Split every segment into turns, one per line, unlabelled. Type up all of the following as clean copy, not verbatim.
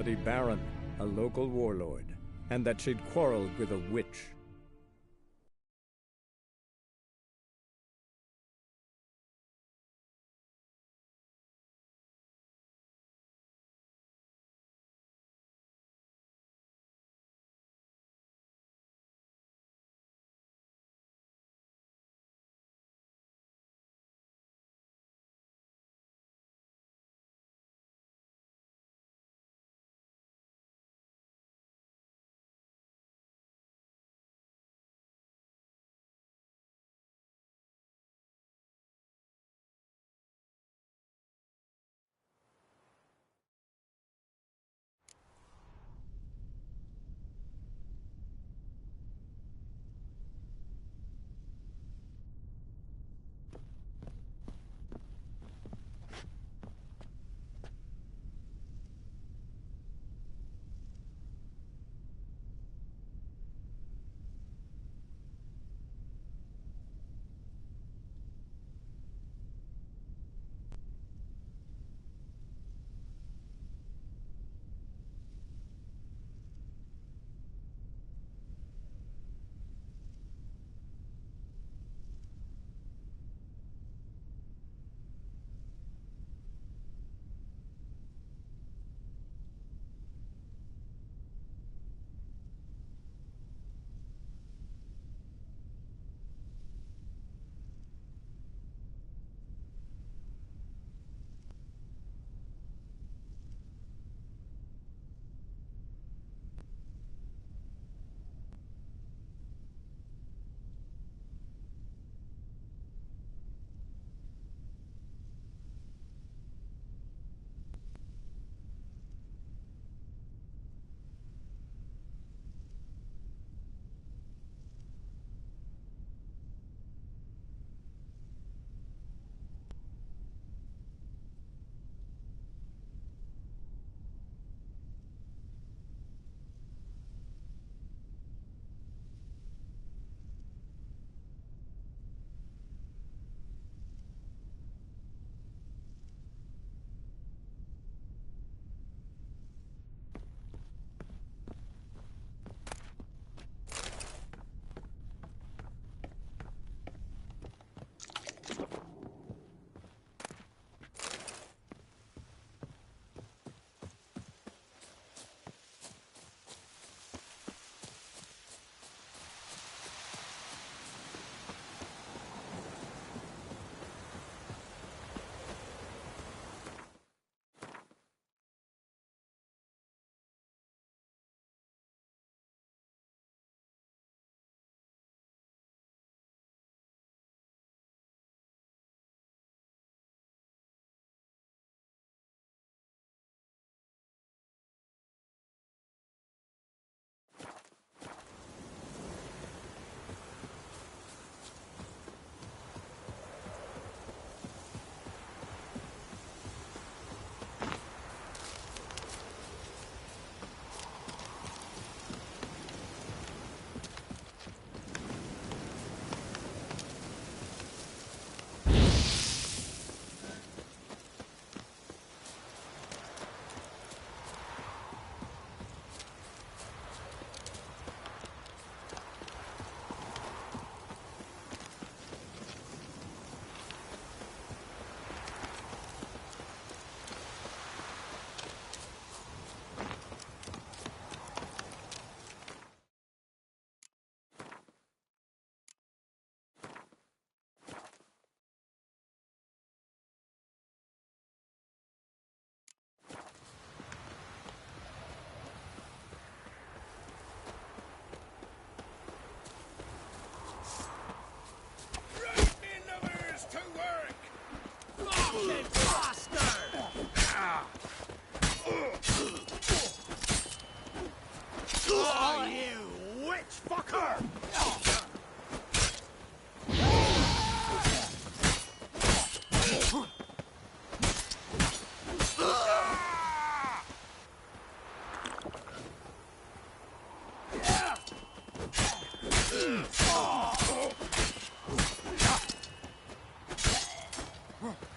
The Baron, a local warlord, and that she'd quarreled with a witch.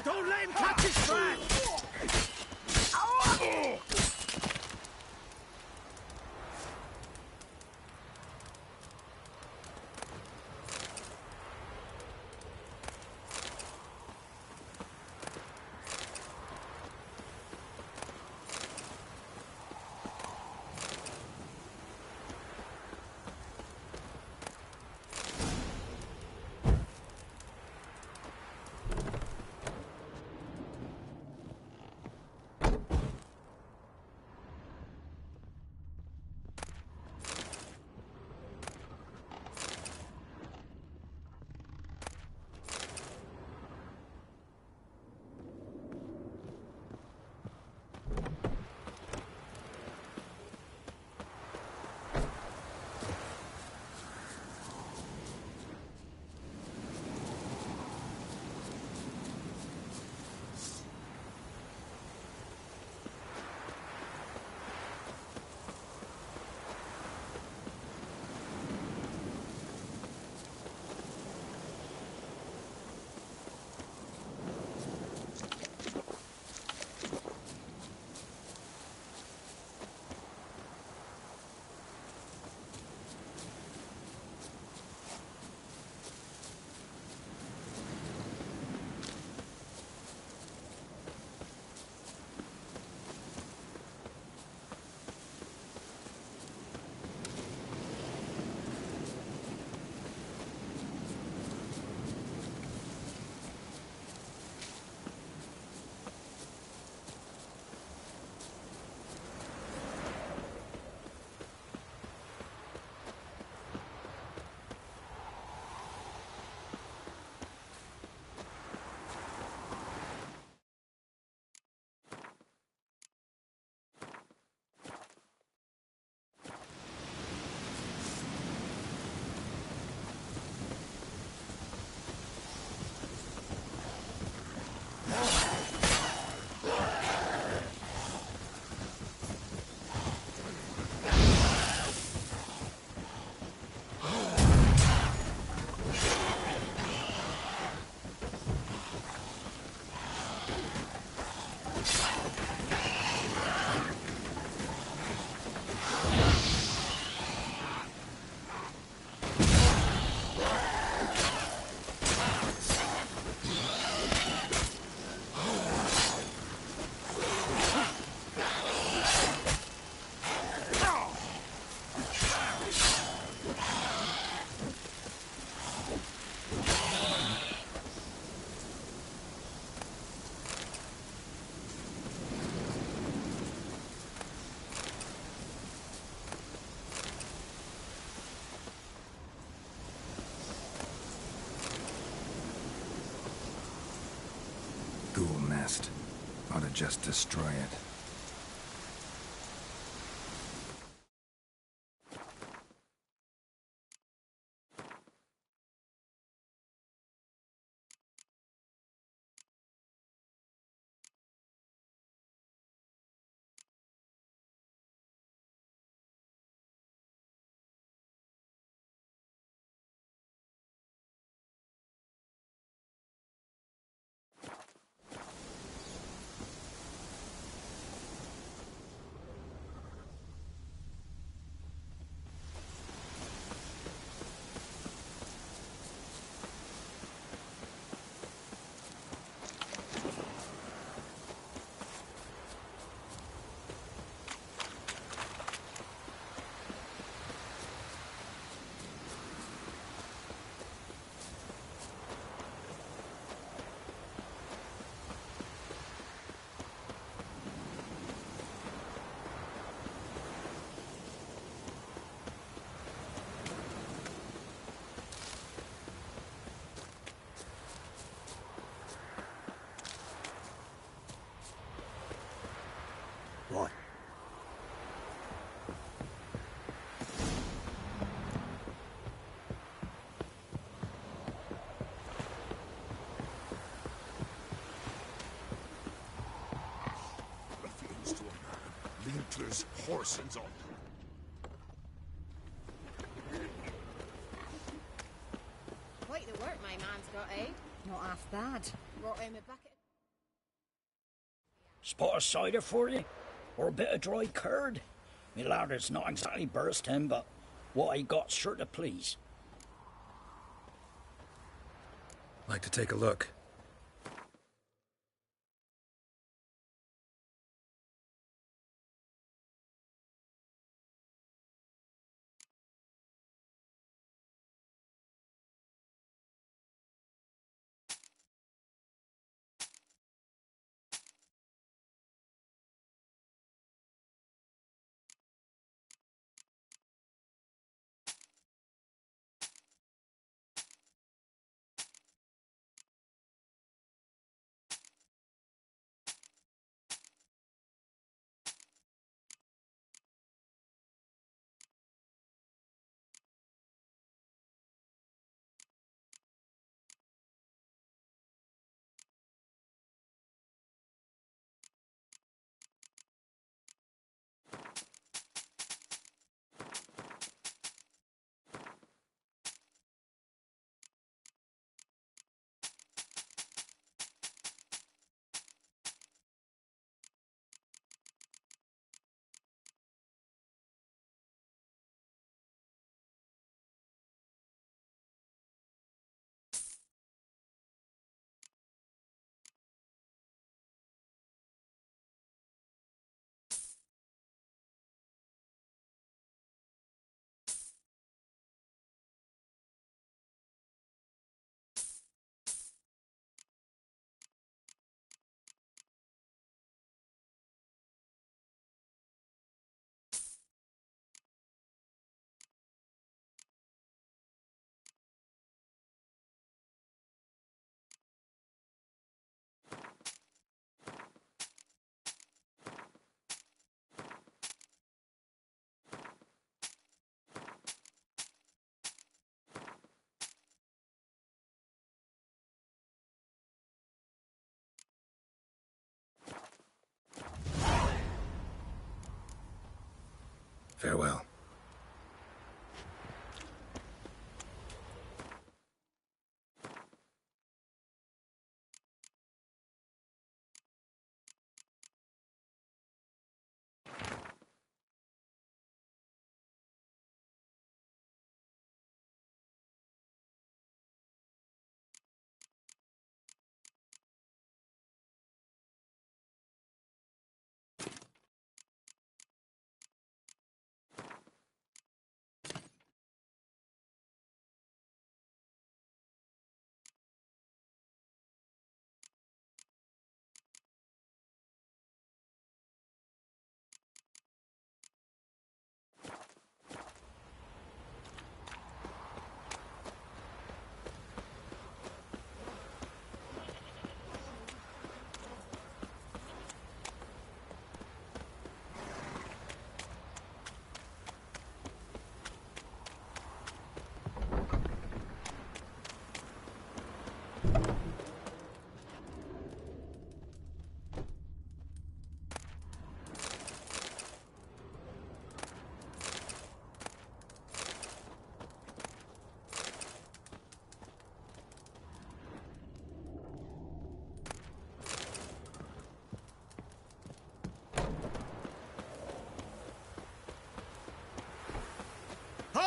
Don't let him catch his friend! nest. Ought to just destroy it.
What?
Ruffians to a man. Linters, horsens on.
Quite the work my man's got, eh? Not half bad. Brought him a bucket.
Spot of cider for you? Or a bit of dry curd? Me lad, it's not exactly bursting, but what I got's sure to please.
Like to take a look. Farewell.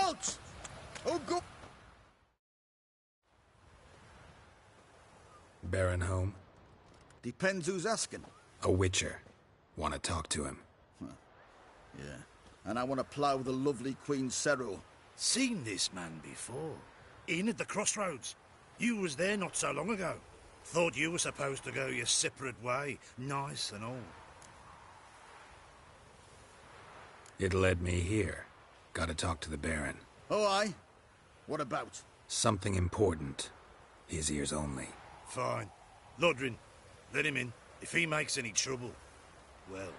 Halt! Oh, go...
Baron home?
Depends who's asking.
A witcher. Want to talk to him.
Yeah. And I want to plough the lovely Queen Seru.
Seen this man before. In at the crossroads. You was there not so long ago. Thought you were supposed to go your separate way. Nice and all.
It led me here. Gotta talk to the Baron.
Oh, aye? What about?
Something important. His ears only.
Fine. Lodrin, let him in. If he makes any trouble, well,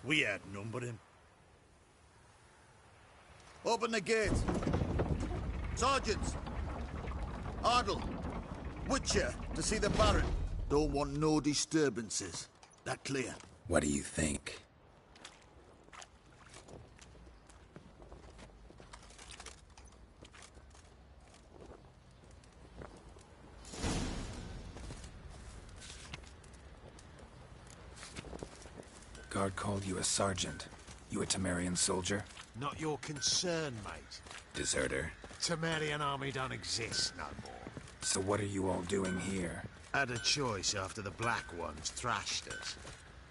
we outnumber him.
Open the gate. Sergeants! Ardle! Witcher, to see the Baron. Don't want no disturbances. That clear?
What do you think? Guard called you a sergeant. You a Temerian soldier?
Not your concern, mate.
Deserter.
Temerian army don't exist no more.
So what are you all doing here?
Had a choice after the Black Ones thrashed us.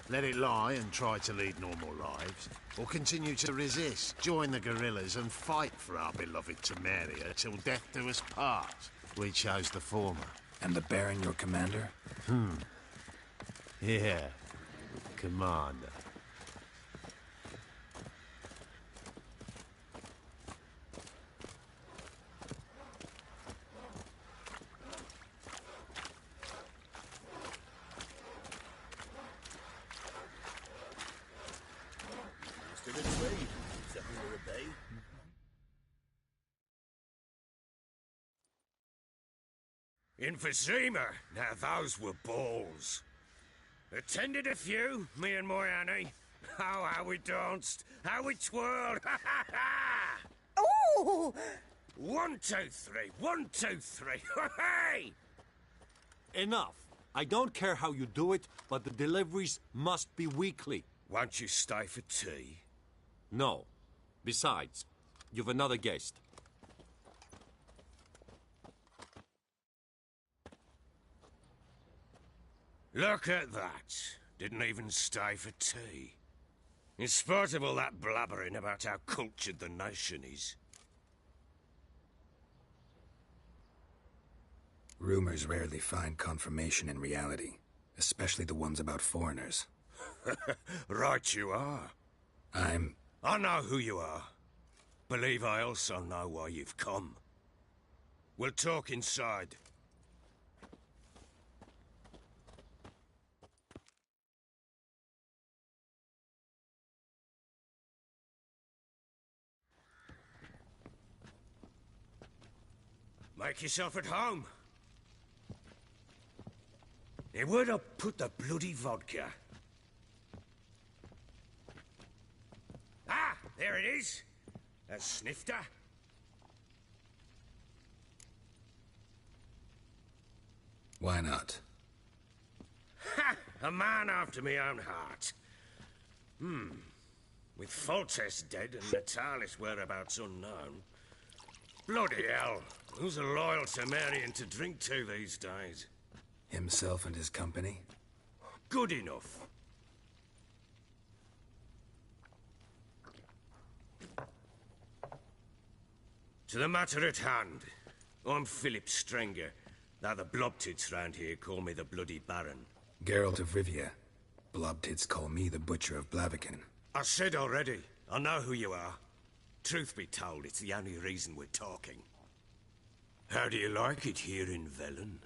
Let it lie and try to lead normal lives, or continue to resist, join the guerrillas and fight for our beloved Temeria till death do us part. We chose the former.
And the Baron your commander?
Yeah. Commander.
In Vizima, now those were balls. Attended a few, me and my Annie. Oh, how we danced, how we twirled, ha ha ha!
Oh!
1, 2, 3, 1, 2, 3, hey!
Enough. I don't care how you do it, but the deliveries must be weekly.
Won't you stay for tea?
No. Besides, you've another guest.
Look at that. Didn't even stay for tea. In spite of all that blabbering about how cultured the nation is.
Rumors rarely find confirmation in reality, especially the ones about foreigners.
Right you are. I know who you are. Believe I also know why you've come. We'll talk inside. Make yourself at home. Hey, where'd I put the bloody vodka? Ah, there it is. A snifter.
Why not?
Ha! A man after my own heart. With Foltest dead and Natalis' whereabouts unknown. Bloody hell. Who's a loyal Temerian to drink to these days?
Himself and his company?
Good enough. To the matter at hand. I'm Philip Strenger. Now the Blobtits round here call me the Bloody Baron.
Geralt of Rivia. Blobtits call me the Butcher of Blaviken.
I said already, I know who you are. Truth be told, it's the only reason we're talking. How do you like it here in Velen?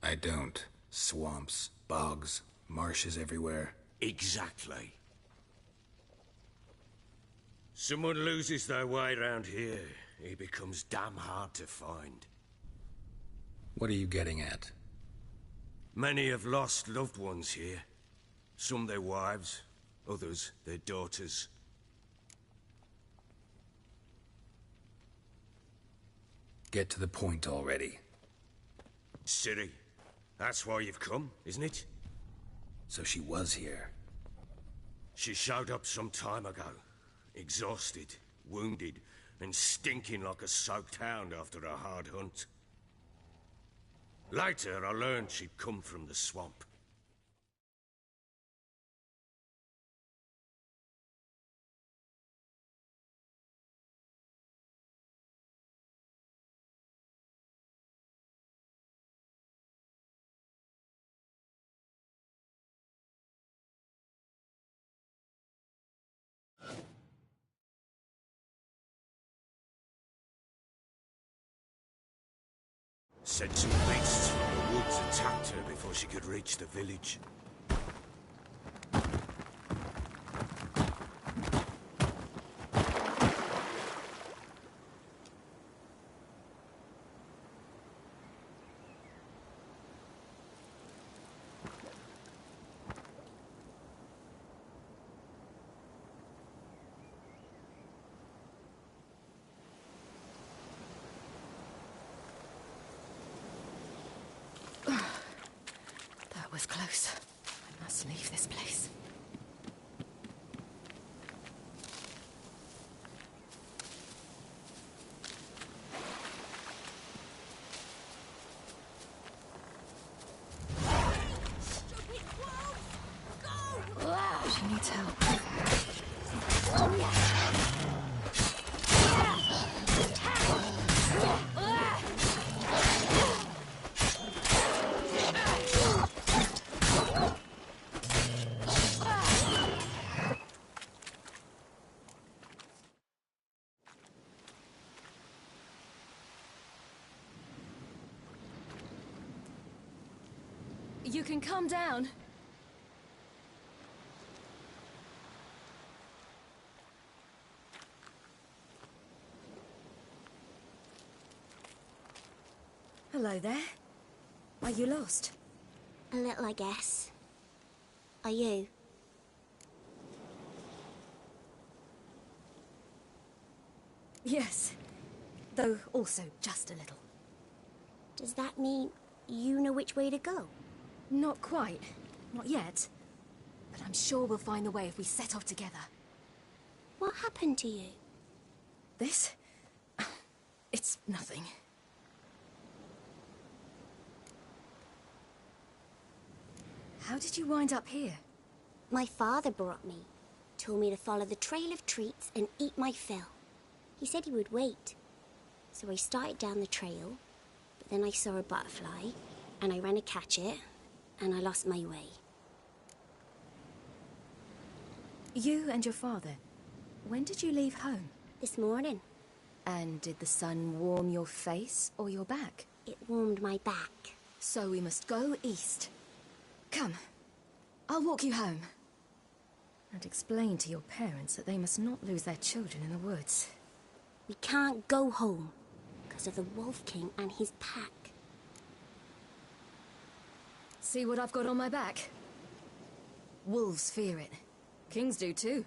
I don't. Swamps, bogs, marshes everywhere.
Exactly. Someone loses their way round here, he becomes damn hard to find.
What are you getting at?
Many have lost loved ones here. Some their wives, others their daughters.
Get to the point already.
Ciri, that's why you've come, isn't it?
So she was here.
She showed up some time ago. Exhausted, wounded, and stinking like a soaked hound after a hard hunt. Later, I learned she'd come from the swamp. Said some beasts from the woods attacked her before she could reach the village.
That was close. I must leave this place. She needs help. You can calm down. Hello there. Are you lost?
A little, I guess. Are you?
Yes. Though also just a little.
Does that mean you know which way to go?
Not quite. Not yet. But I'm sure we'll find the way if we set off together.
What happened to you?
This? It's nothing. How did you wind up here?
My father brought me. Told me to follow the trail of treats and eat my fill. He said he would wait. So I started down the trail, but then I saw a butterfly, and I ran to catch it, and I lost my way.
You and your father, when did you leave home?
This morning.
And did the sun warm your face or your back?
It warmed my back.
So we must go east. Come, I'll walk you home. And explain to your parents that they must not lose their children in the woods.
We can't go home because of the Wolf King and his pack.
See what I've got on my back? Wolves fear it. Kings do too.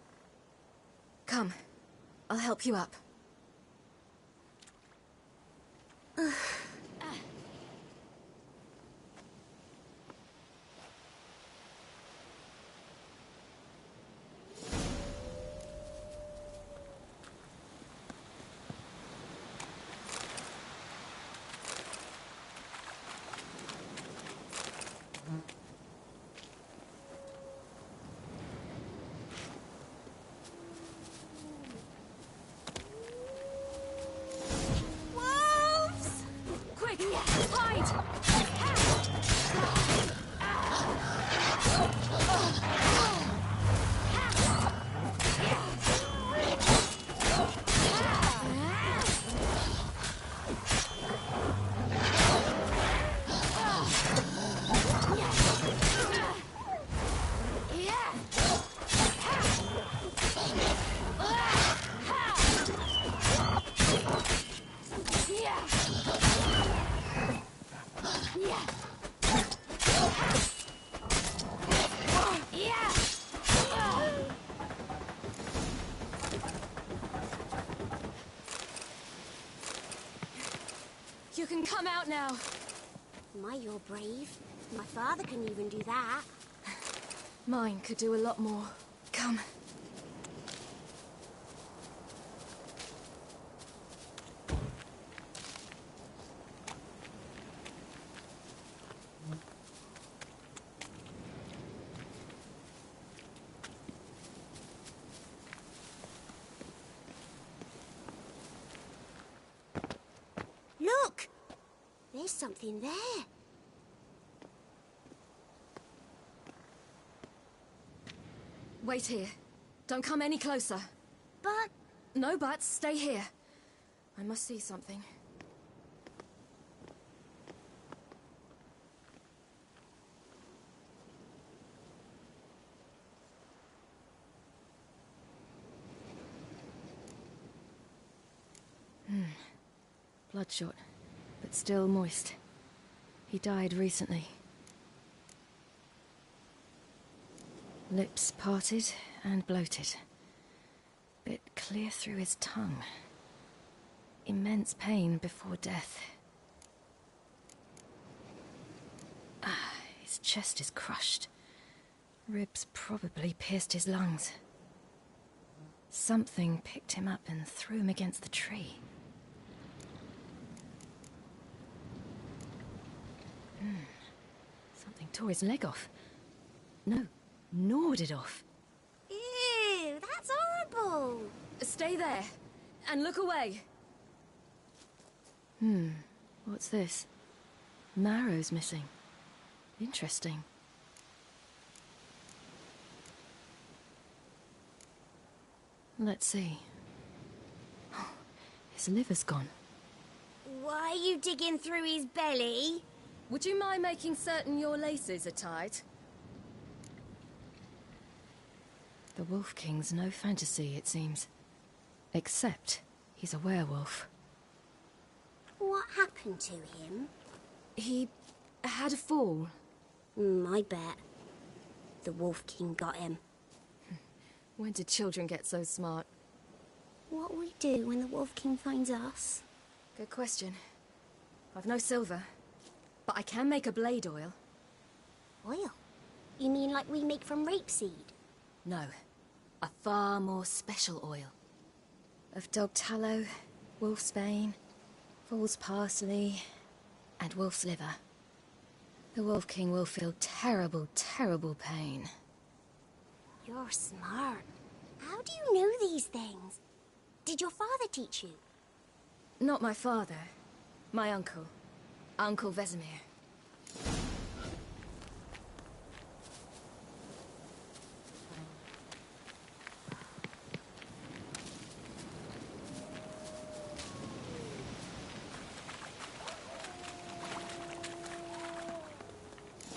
Come, I'll help you up. You can come out now.
My, you're brave. My father couldn't even do that.
Mine could do a lot more. Come.
Look! There's something there.
Wait here. Don't come any closer.
But...
No buts. Stay here. I must see something. Bloodshot, but still moist. He died recently. Lips parted and bloated. Bit clear through his tongue. Immense pain before death. His chest is crushed. Ribs probably pierced his lungs. Something picked him up and threw him against the tree. Something tore his leg off. No, gnawed it off.
Ew, that's horrible.
Stay there, and look away. What's this? Marrow's missing. Interesting. Let's see. His liver's gone.
Why are you digging through his belly?
Would you mind making certain your laces are tied? The Wolf King's no fantasy, it seems. Except he's a werewolf.
What happened to him?
He had a fall.
I bet. The Wolf King got him.
When did children get so smart?
What will we do when the Wolf King finds us?
Good question. I've no silver, but I can make a blade oil.
Oil? You mean like we make from rapeseed?
No, a far more special oil. Of dog tallow, wolf's bane, fool's parsley, and wolf's liver. The Wolf King will feel terrible, terrible pain.
You're smart. How do you know these things? Did your father teach you?
Not my father. My uncle. Uncle Vesemir.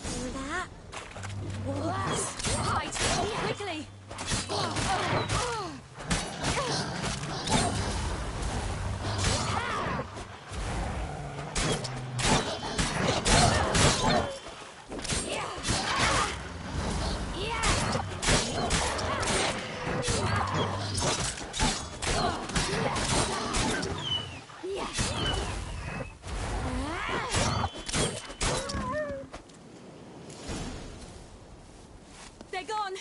Hear that?
Right! Quickly! They're gone!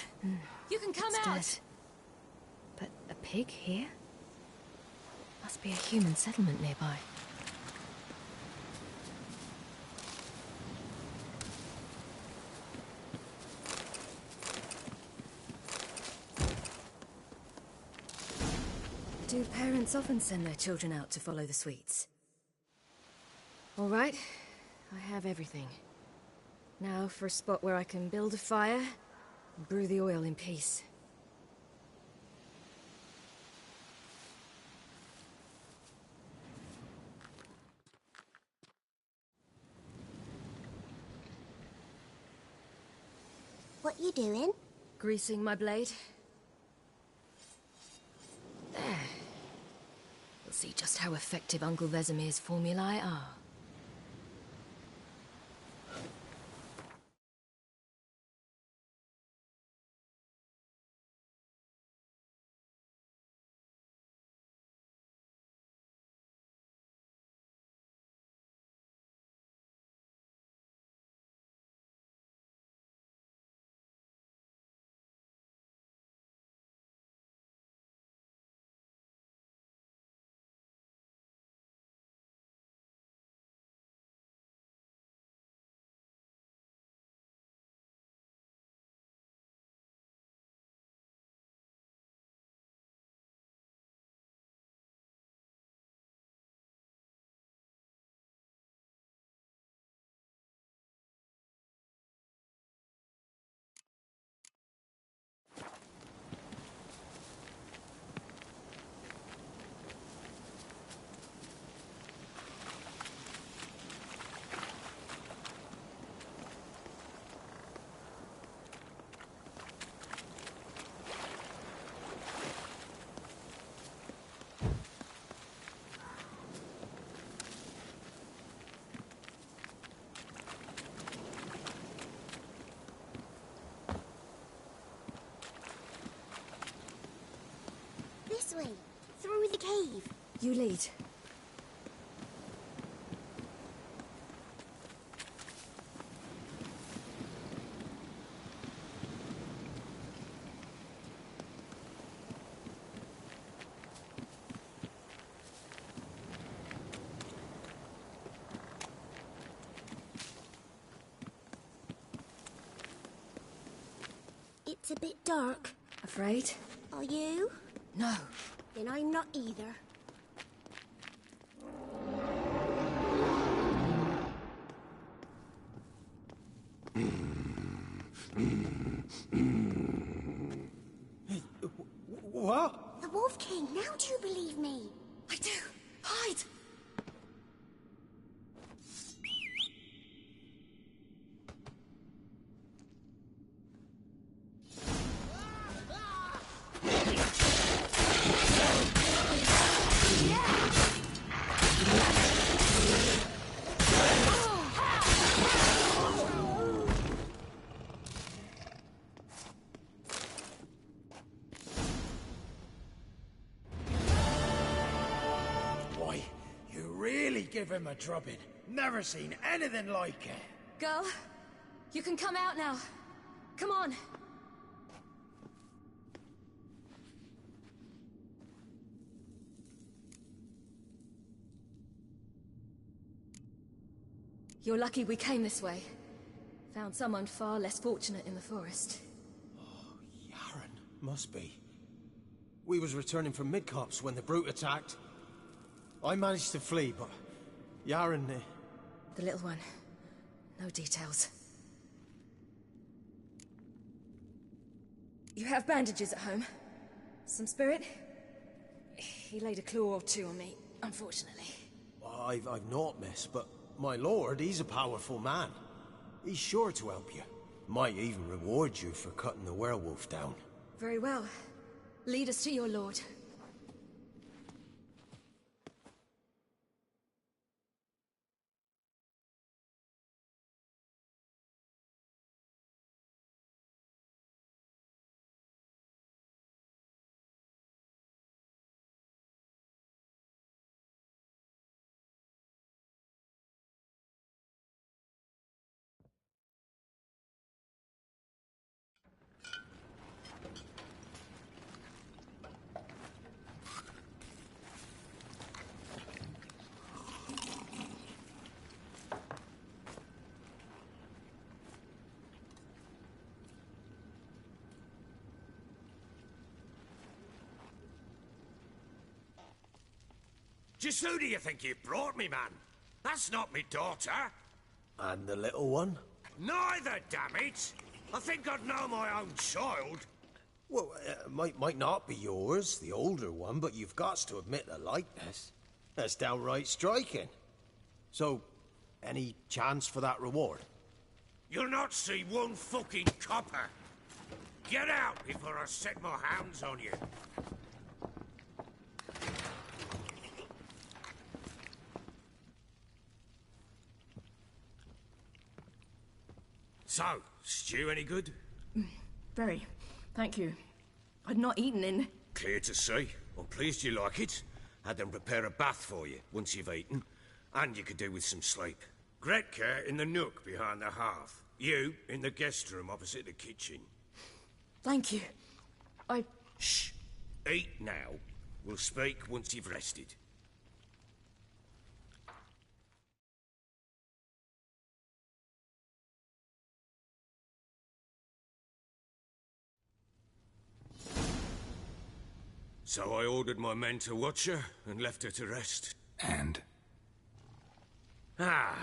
You can come out! Dead. But a pig here? Must be a human settlement nearby. Do parents often send their children out to follow the sweets? All right, I have everything. Now for a spot where I can build a fire and brew the oil in peace.
What you doing?
Greasing my blade. There. We'll see just how effective Uncle Vesemir's formulae are.
This way, through the cave.
You lead.
It's a bit dark.
Afraid?
Are you?
No.
Then I'm not either.
What?
The Wolf King, now do you believe me?
I do. Hide!
Why, you really give him a drubbing. Never seen anything like it.
Girl, you can come out now. Come on. You're lucky we came this way. Found someone far less fortunate in the forest.
Yaren, must be. We was returning from Midcopse when the brute attacked. I managed to flee, but Yaren...
The little one. No details. You have bandages at home? Some spirit? He laid a claw or two on me, unfortunately.
I've naught, miss, but my lord, he's a powerful man. He's sure to help you. Might even reward you for cutting the werewolf down.
Very well. Lead us to your lord.
Just who do you think you brought me, man? That's not me daughter.
And the little one?
Neither, damn it! I think I'd know my own child.
Well, might not be yours, the older one, but you've got to admit the likeness. That's downright striking. So, any chance for that reward?
You'll not see one fucking copper. Get out before I set my hounds on you. So, stew any good?
Very. Thank you. I'd not eaten in...
Clear to see. I'm pleased you like it. Had them prepare a bath for you once you've eaten. And you could do with some sleep. Gretka in the nook behind the hearth. You in the guest room opposite the kitchen.
Thank you.
Shh. Eat now. We'll speak once you've rested. So I ordered my men to watch her and left her to rest.
And?
A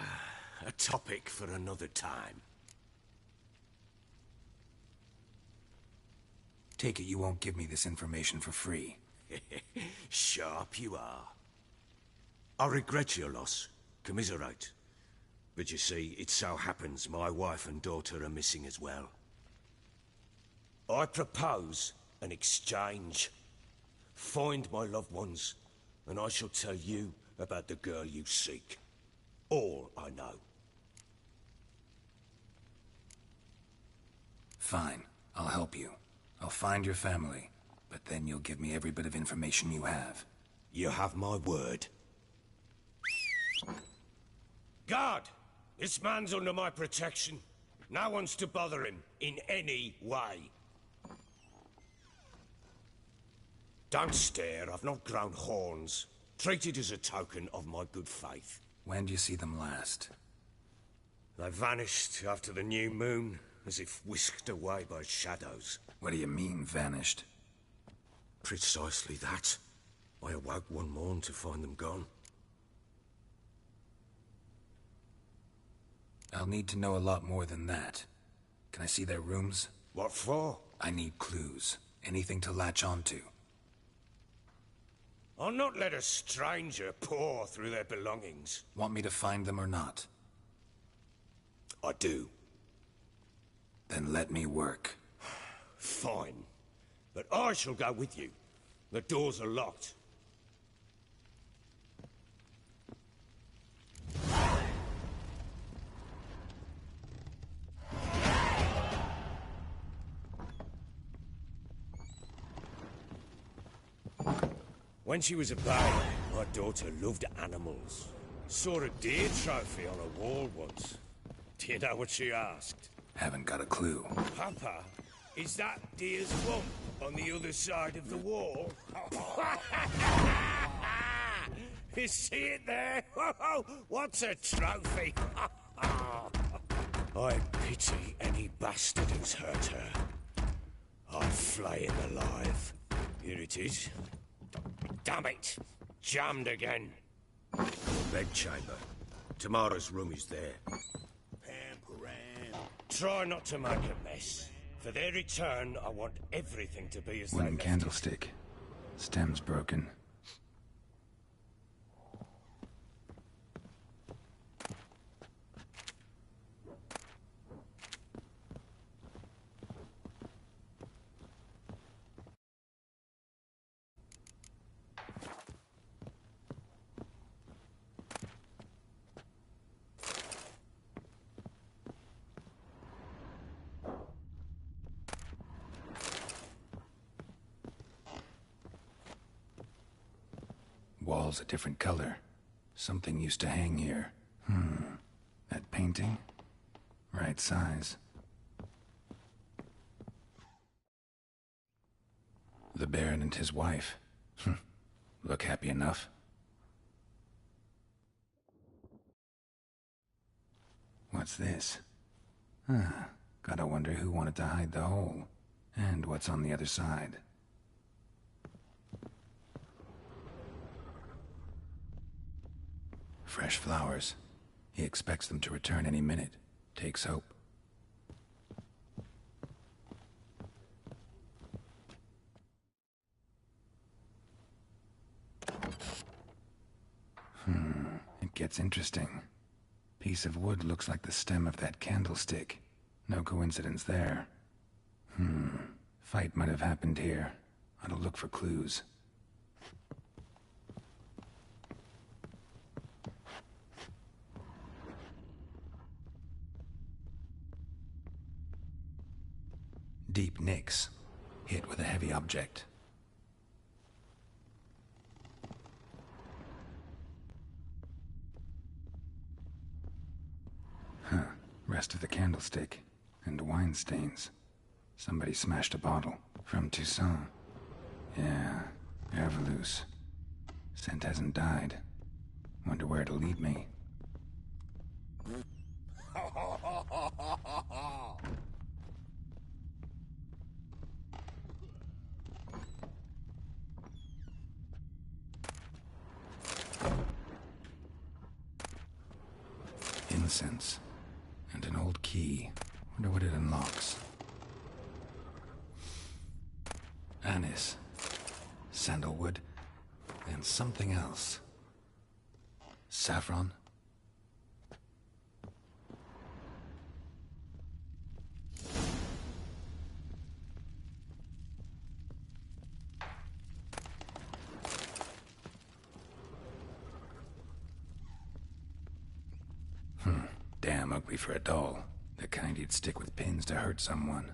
topic for another time.
Take it you won't give me this information for free.
Sharp you are. I regret your loss. Commiserate. But you see, it so happens my wife and daughter are missing as well. I propose an exchange. Find my loved ones, and I shall tell you about the girl you seek. All I know.
Fine. I'll help you. I'll find your family. But Then you'll give me every bit of information you have.
You have my word. Guard! This man's under my protection. No one's to bother him in any way. Don't stare, I've not grown horns. Treat it as a token of my good faith.
When did you see them last?
They vanished after the new moon, as if whisked away by shadows.
What do you mean, vanished?
Precisely that. I awoke one morn to find them gone.
I'll need to know a lot more than that. Can I see their rooms?
What for?
I need clues. Anything to latch onto.
I'll not let a stranger pore through their belongings.
Want me to find them or not?
I do.
Then let me work.
Fine. But I shall go with you. The doors are locked. When she was a babe, my daughter loved animals. Saw a deer trophy on a wall once. Do you know what she asked?
Haven't got a clue.
Papa, is that deer's rump on the other side of the wall? You see it there? What's a trophy? I pity any bastard who's hurt her. I'd flay him alive. Here it is. Damn it! Jammed again. Bedchamber. Tamara's room is there. Try not to make a mess. For their return, I want everything to be as they
Wooden
left
candlestick. Stem's broken. Wall's a different color. Something used to hang here. That painting? Right size. The Baron and his wife. Look happy enough. What's this? Gotta wonder who wanted to hide the hole. And what's on the other side. Fresh flowers. He expects them to return any minute. Takes hope. It gets interesting. Piece of wood looks like the stem of that candlestick. No coincidence there. Fight might have happened here. Ought to look for clues. Deep nicks, hit with a heavy object. Rest of the candlestick, and wine stains. Somebody smashed a bottle from Toussaint. Yeah, Herveloos. Scent hasn't died. Wonder where it'll lead me. Incense. And an old key. Wonder what it unlocks. Anise. Sandalwood. And something else. Saffron. Damn ugly for a doll. The kind you'd stick with pins to hurt someone.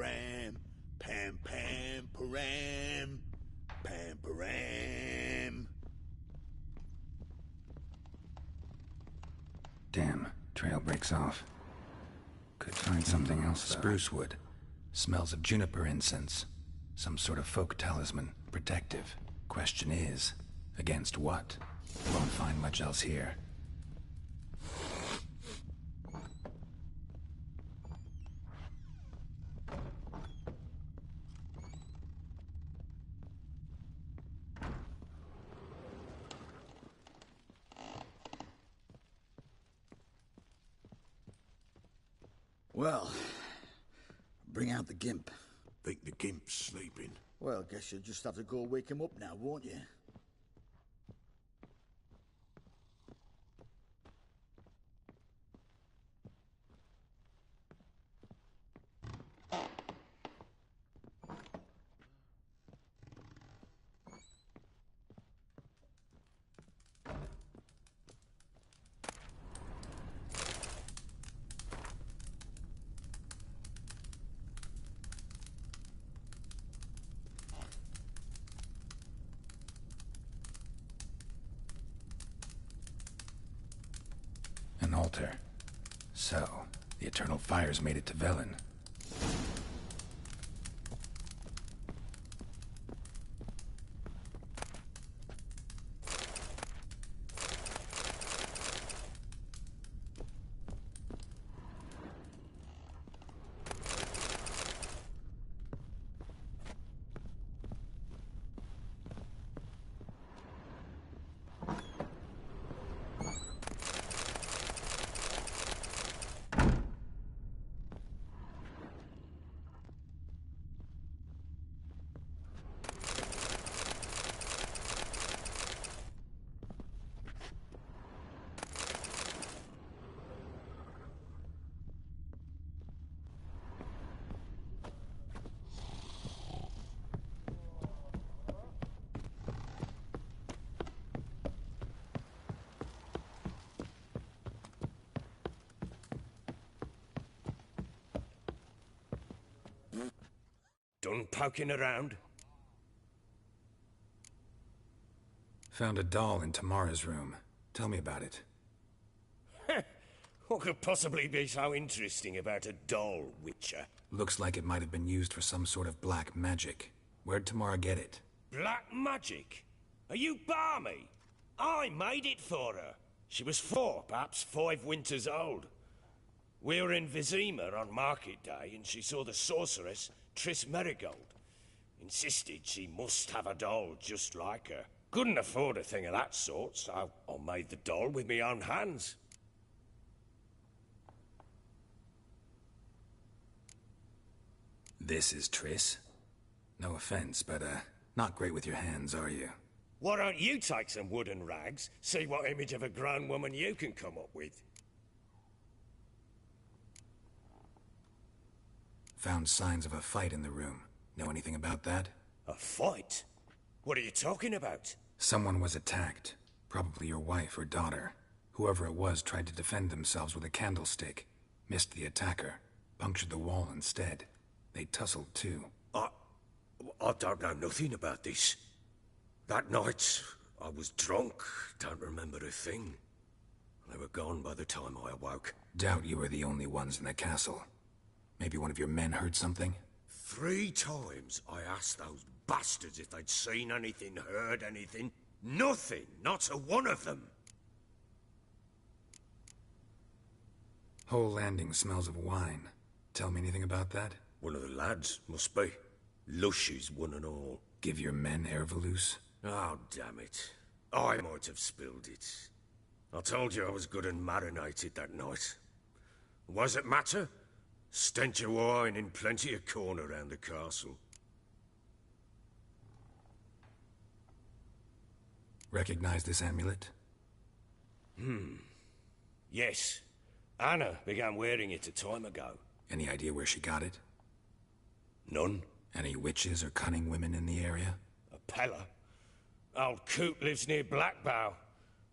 param, pam pam param, pam param.
Damn, trail breaks off. Could find something else, though. Spruce wood. Smells of juniper incense. Some sort of folk talisman. Protective. Question is, against what? Won't find much else here.
Well, bring out the gimp.
Think the gimp's sleeping?
Well, guess you'll just have to go wake him up now, won't you?
An altar. So, the Eternal Fires made it to Velen.
Done poking around?
Found a doll in Tamara's room. Tell me about it.
What could possibly be so interesting about a doll, Witcher?
Looks like it might have been used for some sort of black magic. Where'd Tamara get it?
Black magic? Are you balmy? I made it for her. She was 4, perhaps 5 winters old. We were in Vizima on market day, and she saw the sorceress, Triss Merigold. Insisted she must have a doll just like her. Couldn't afford a thing of that sort, so I made the doll with my own hands.
This is Triss? No offense, but, not great with your hands, are you?
Why don't you take some wooden rags, see what image of a grown woman you can come up with?
Found signs of a fight in the room. Know anything about that?
A fight? What are you talking about?
Someone was attacked. Probably your wife or daughter. Whoever it was tried to defend themselves with a candlestick. Missed the attacker. Punctured the wall instead. They tussled too.
I don't know nothing about this. That night, I was drunk. Don't remember a thing. They were gone by the time I awoke.
Doubt you were the only ones in the castle. Maybe one of your men heard something?
3 times I asked those bastards if they'd seen anything, heard anything. Nothing, not a one of them.
Whole landing smells of wine. Tell me anything about that?
One of the lads, must be. Lushes, one and all.
Give your men Ervelus?
Oh, damn it. I might have spilled it. I told you I was good and marinated that night. What does it matter? Stench of wine in plenty of corn around the castle.
Recognize this amulet?
Yes. Anna began wearing it a time ago.
Any idea where she got it?
None.
Any witches or cunning women in the area?
A Pella. Old Coot lives near Blackbow.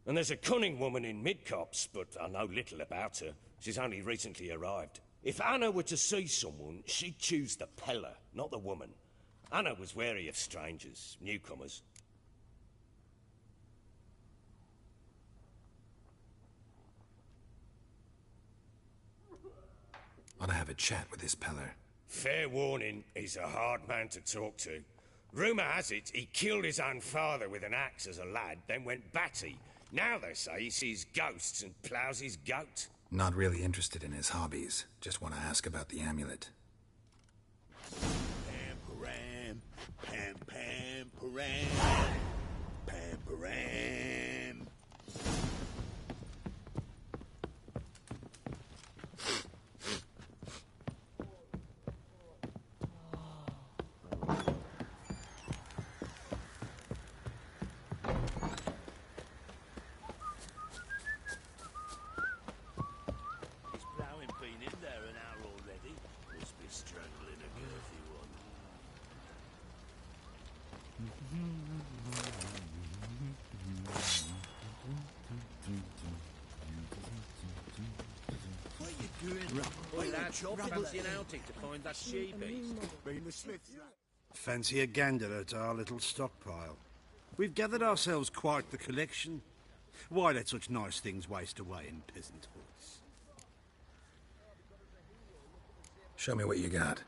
And there's a cunning woman in Midcopse, but I know little about her. She's only recently arrived. If Anna were to see someone, she'd choose the peller, not the woman. Anna was wary of strangers, newcomers.
Ought to have a chat with this peller.
Fair warning, he's a hard man to talk to. Rumour has it he killed his own father with an axe as a lad, then went batty. Now they say he sees ghosts and ploughs his goat.
Not really interested in his hobbies. Just want to ask about the amulet.
Pam-param, pam-pam-param, pam-param.
Fancy a gander at our little stockpile. We've gathered ourselves quite the collection. Why let such nice things waste away in peasant hoods?
Show me what you got.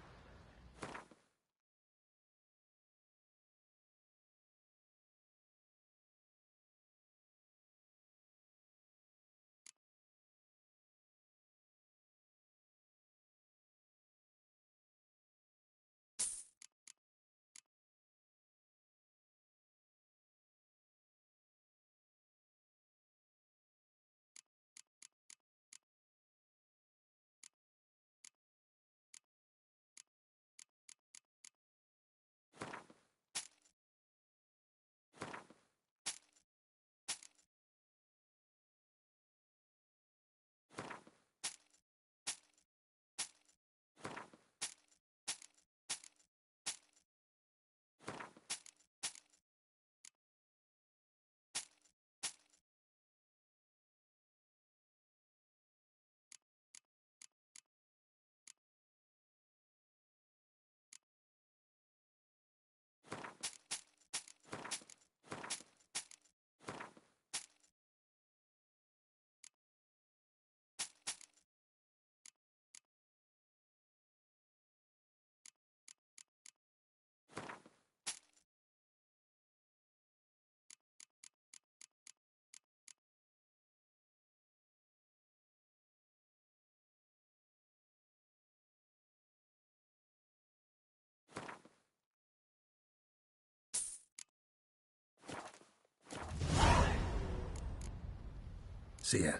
See ya.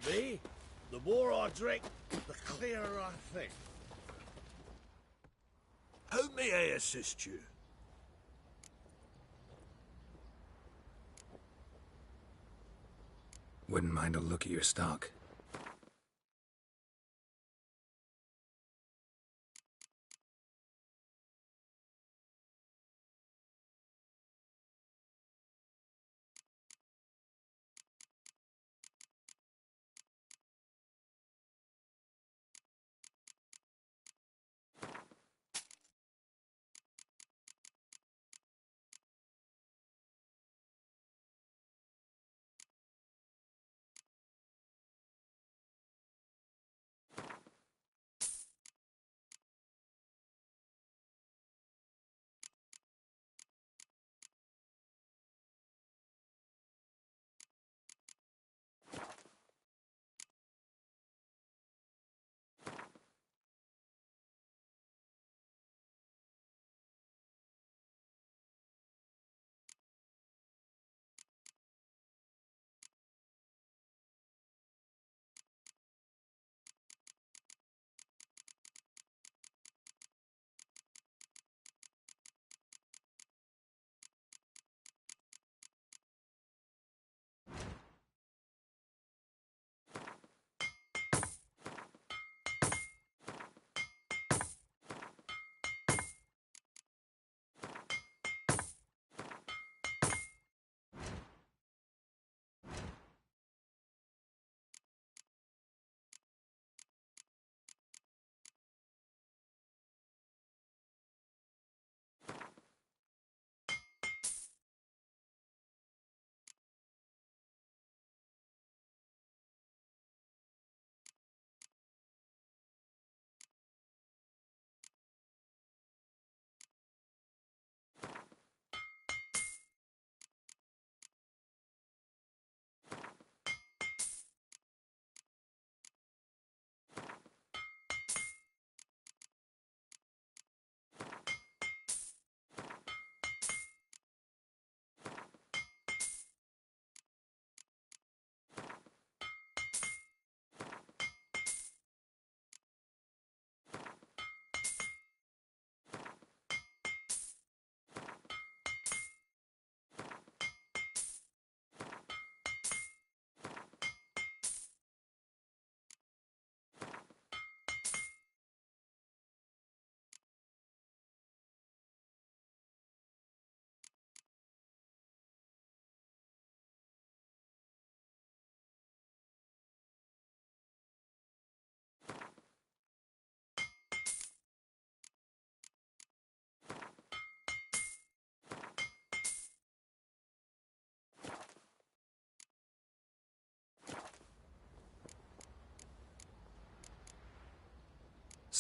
Me? The more I drink, the clearer I think. How may I assist you?
Wouldn't mind a look at your stock.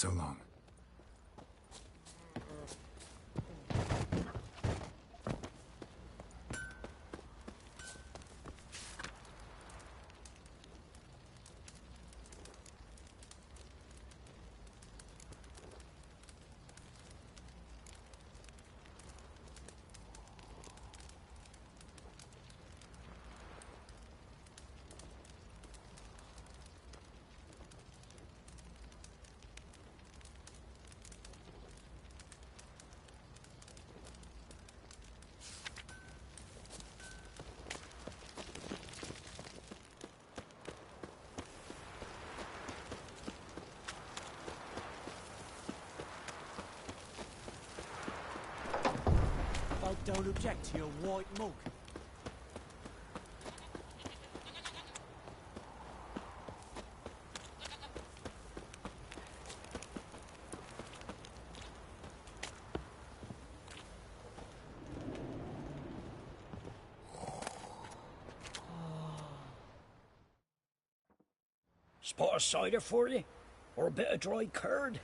So long.
I don't object to your white mug.
Spot of cider for you? Or a bit of dry curd?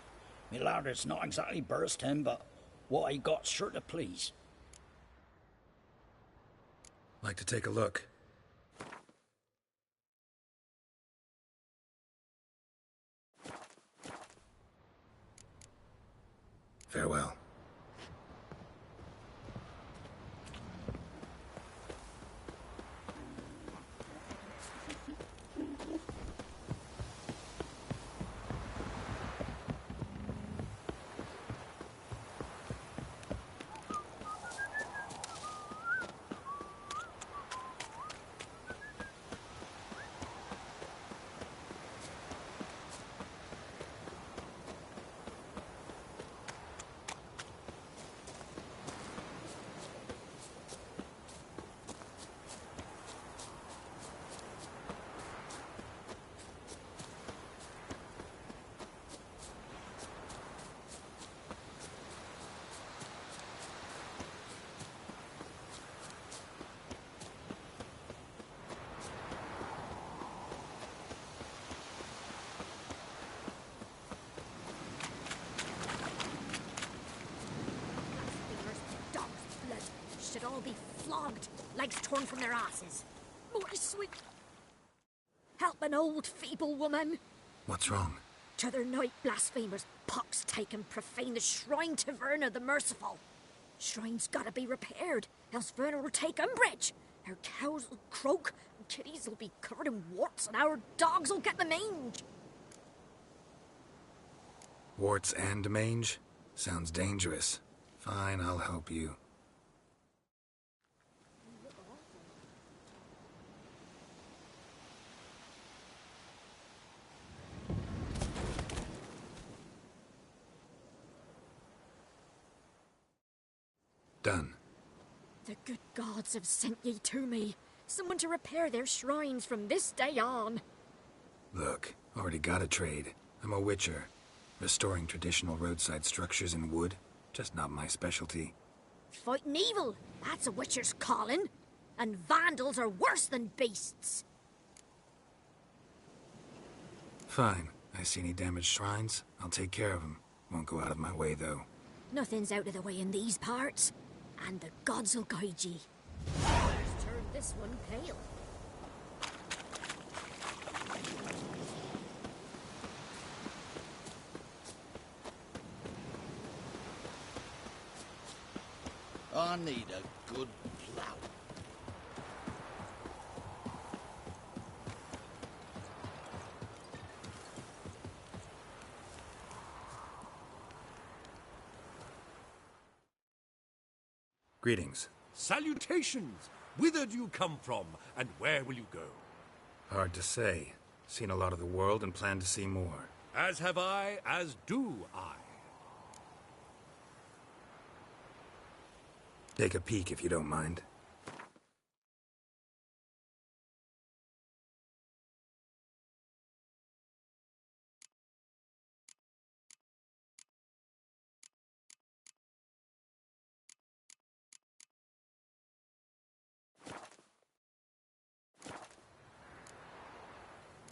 Me lad, it's not exactly burst him, but what I got's sure to please.
Like to take a look. Farewell.
Should all be flogged, legs torn from their asses. My sweet... Help an old, feeble woman.
What's wrong?
T'other night, blasphemers, pox taken, profane the shrine to Verna the Merciful. Shrine's gotta be repaired, else Verna will take umbrage. Our cows will croak, and kitties will be covered in warts, and our dogs will get the mange.
Warts and mange? Sounds dangerous. Fine, I'll help you. Done.
The good gods have sent ye to me. Someone to repair their shrines from this day on.
Look, already got a trade. I'm a witcher. Restoring traditional roadside structures in wood, just not my specialty.
Fighting evil, that's a witcher's calling. And vandals are worse than beasts.
Fine. I see any damaged shrines, I'll take care of them. Won't go out of my way, though.
Nothing's out of the way in these parts. And the gods will guide ye. Let's turn this one pale.
I need a good plough.
Greetings.
Salutations! Whither do you come from, and where will you go?
Hard to say. Seen a lot of the world and plan to see more.
As have I, as do I.
Take a peek if you don't mind.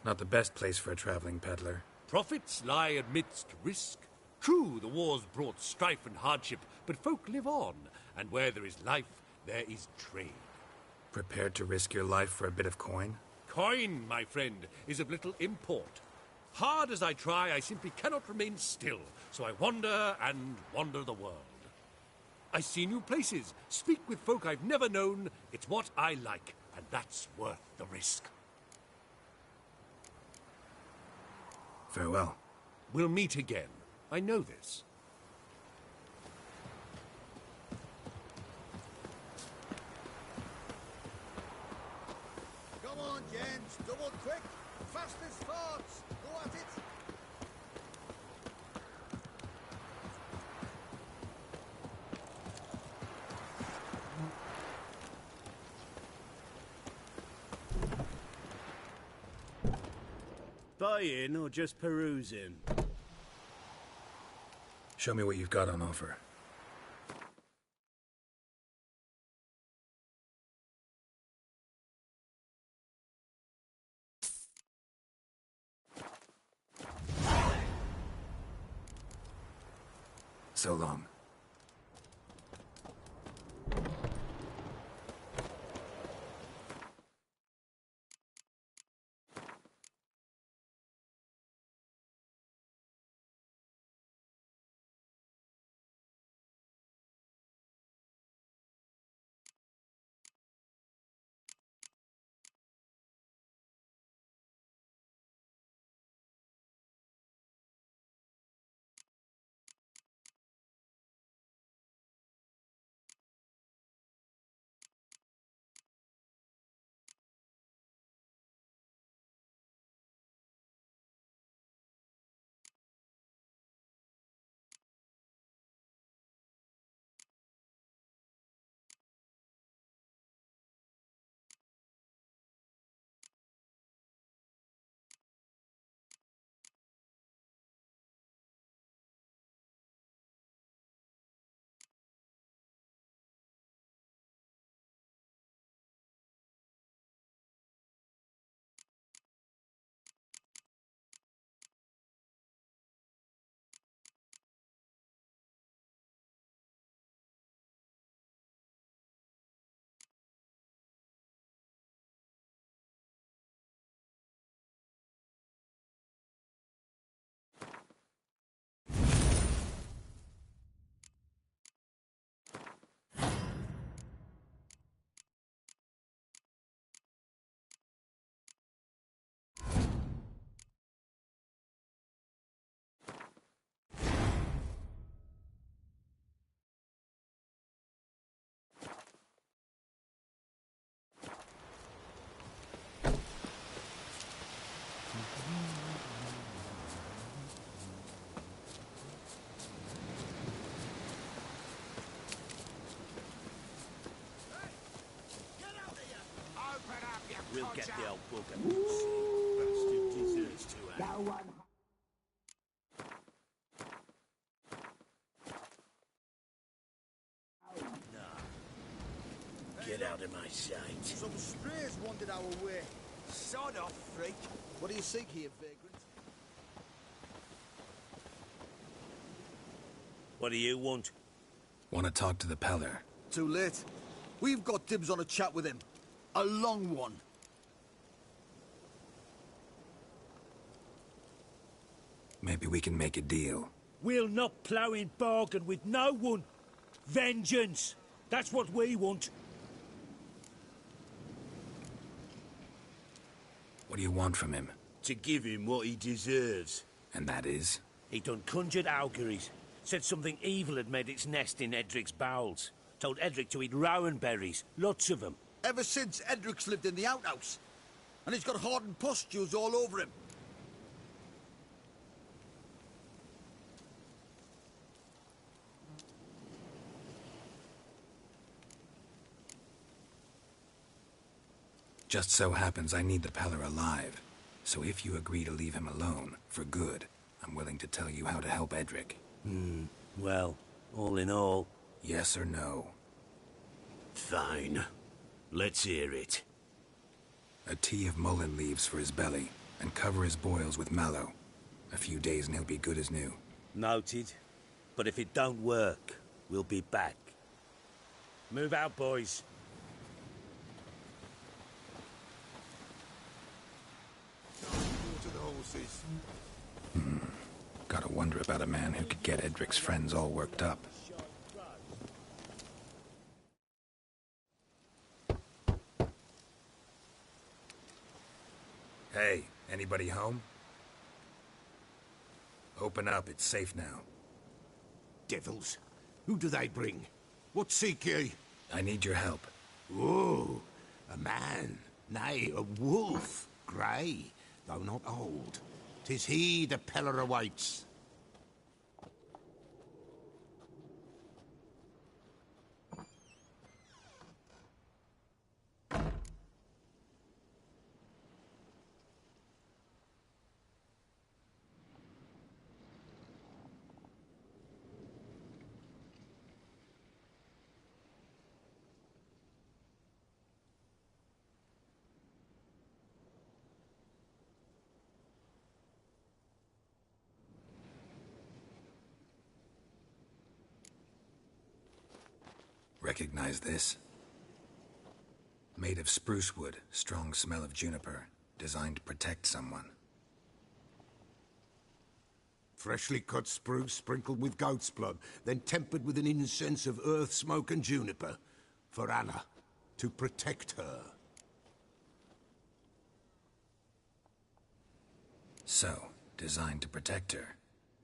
Not the best place for a traveling peddler.
Profits lie amidst risk. True, the wars brought strife and hardship, but folk live on, and where there is life, there is trade.
Prepared to risk your life for a bit of coin?
Coin, my friend, is of little import. Hard as I try, I simply cannot remain still, so I wander and wander the world. I see new places, speak with folk I've never known. It's what I like, and that's worth the risk.
Farewell.
We'll meet again. I know this.
Come on, gents. Double quick. Fast as farts. Go at it.
Buying or just perusing?
Show me what you've got on offer. So long.
We'll get the old book and we'll see. Bastard deserves to have. No. Get out of my sight.
Some strays wandered our way.
Sod off, freak.
What do you seek here, vagrant?
What do you want?
Want to talk to the Peller?
Too late. We've got dibs on a chat with him. A long one.
Maybe we can make a deal.
We'll not plough in bargain with no one. Vengeance. That's what we want.
What do you want from him?
To give him what he deserves.
And that is?
He done conjured auguries. Said something evil had made its nest in Edric's bowels. Told Edric to eat rowan berries. Lots of them.
Ever since Edric's lived in the outhouse. And he's got hardened pustules all over him.
Just so happens I need the Peller alive. So if you agree to leave him alone, for good, I'm willing to tell you how to help Edric.
Well, all in all...
Yes or no?
Fine. Let's hear it.
A tea of mullein leaves for his belly, and cover his boils with mallow. A few days and he'll be good as new.
Noted. But if it don't work, we'll be back. Move out, boys.
To the horses.
Gotta wonder about a man who could get Edric's friends all worked up. Hey, anybody home? Open up, it's safe now.
Devils. Who do they bring? What seek ye?
I need your help.
Oh, a man. Nay, a wolf. Grey, though not old. 'Tis he the Peller awaits.
Recognize this? Made of spruce wood, strong smell of juniper, designed to protect someone.
Freshly cut spruce sprinkled with goat's blood, then tempered with an incense of earth, smoke and juniper. For Anna, to protect her.
So, designed to protect her.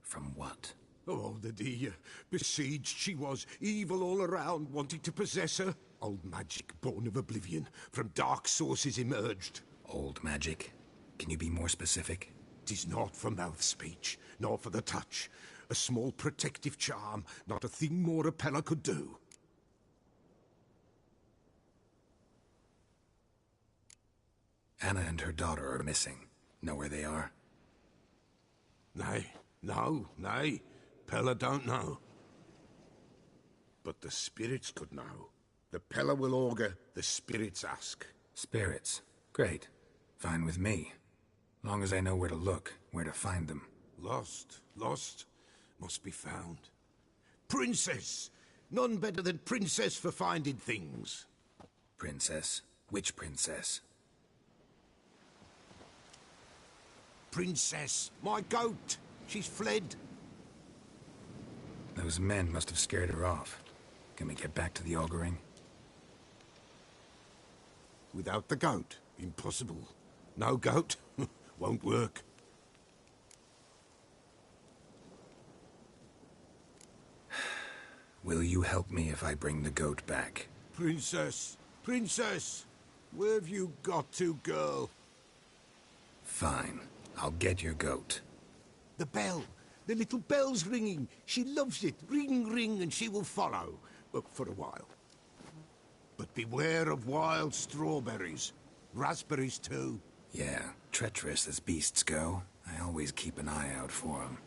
From what?
Oh, the dear. Besieged she was, evil all around, wanting to possess her. Old magic, born of oblivion, from dark sources emerged.
Old magic? Can you be more specific?
'Tis not for mouth speech, nor for the touch. A small protective charm, not a thing more a Peller could do.
Anna and her daughter are missing. Know where they are?
Nay, nay. Peller don't know. But the spirits could know. The Peller will augur, the spirits ask.
Spirits? Great. Fine with me. Long as I know where to look, where to find them.
Lost, must be found. Princess! None better than Princess for finding things.
Princess? Which princess?
Princess, my goat! She's fled.
Those men must have scared her off. Can we get back to the auguring?
Without the goat, impossible. No goat, won't work.
Will you help me if I bring the goat back?
Princess, where have you got to, girl?
Fine. I'll get your goat.
The bell. The little bell's ringing. She loves it. Ring, ring, and she will follow. For a while. But beware of wild strawberries. Raspberries, too.
Yeah, treacherous as beasts go. I always keep an eye out for them.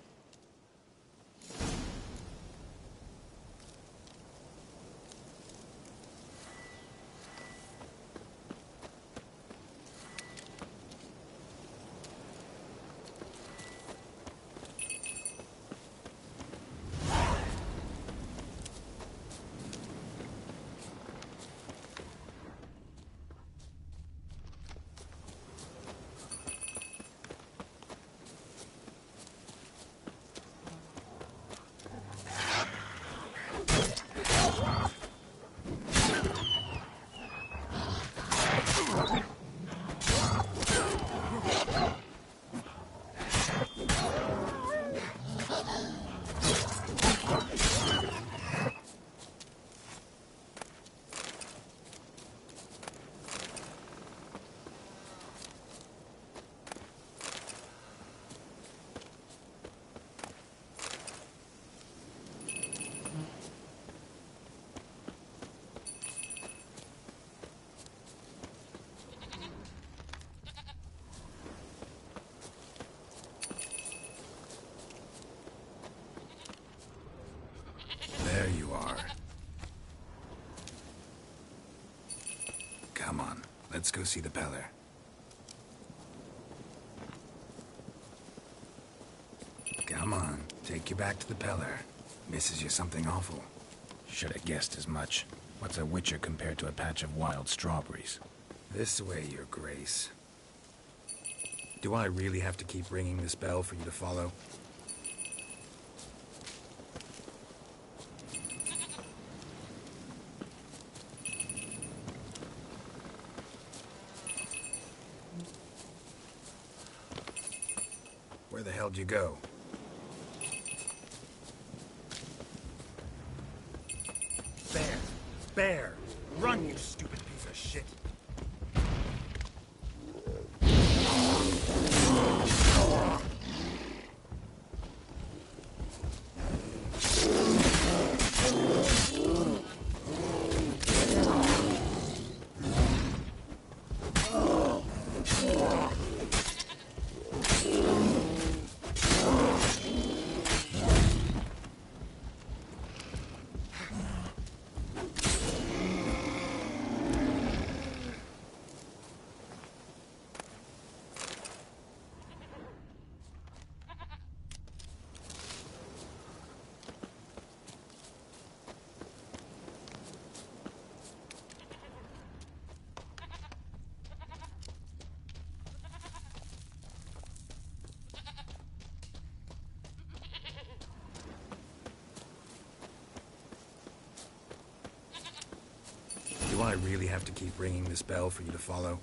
There you are. Come on, let's go see the Peller. Come on, take you back to the Peller. Misses you something awful. Should have guessed as much. What's a witcher compared to a patch of wild strawberries? This way, your grace. Do I really have to keep ringing this bell for you to follow? Where the hell did you go? Bear! Bear! Run, you stupid piece of shit! Do I really have to keep ringing this bell for you to follow?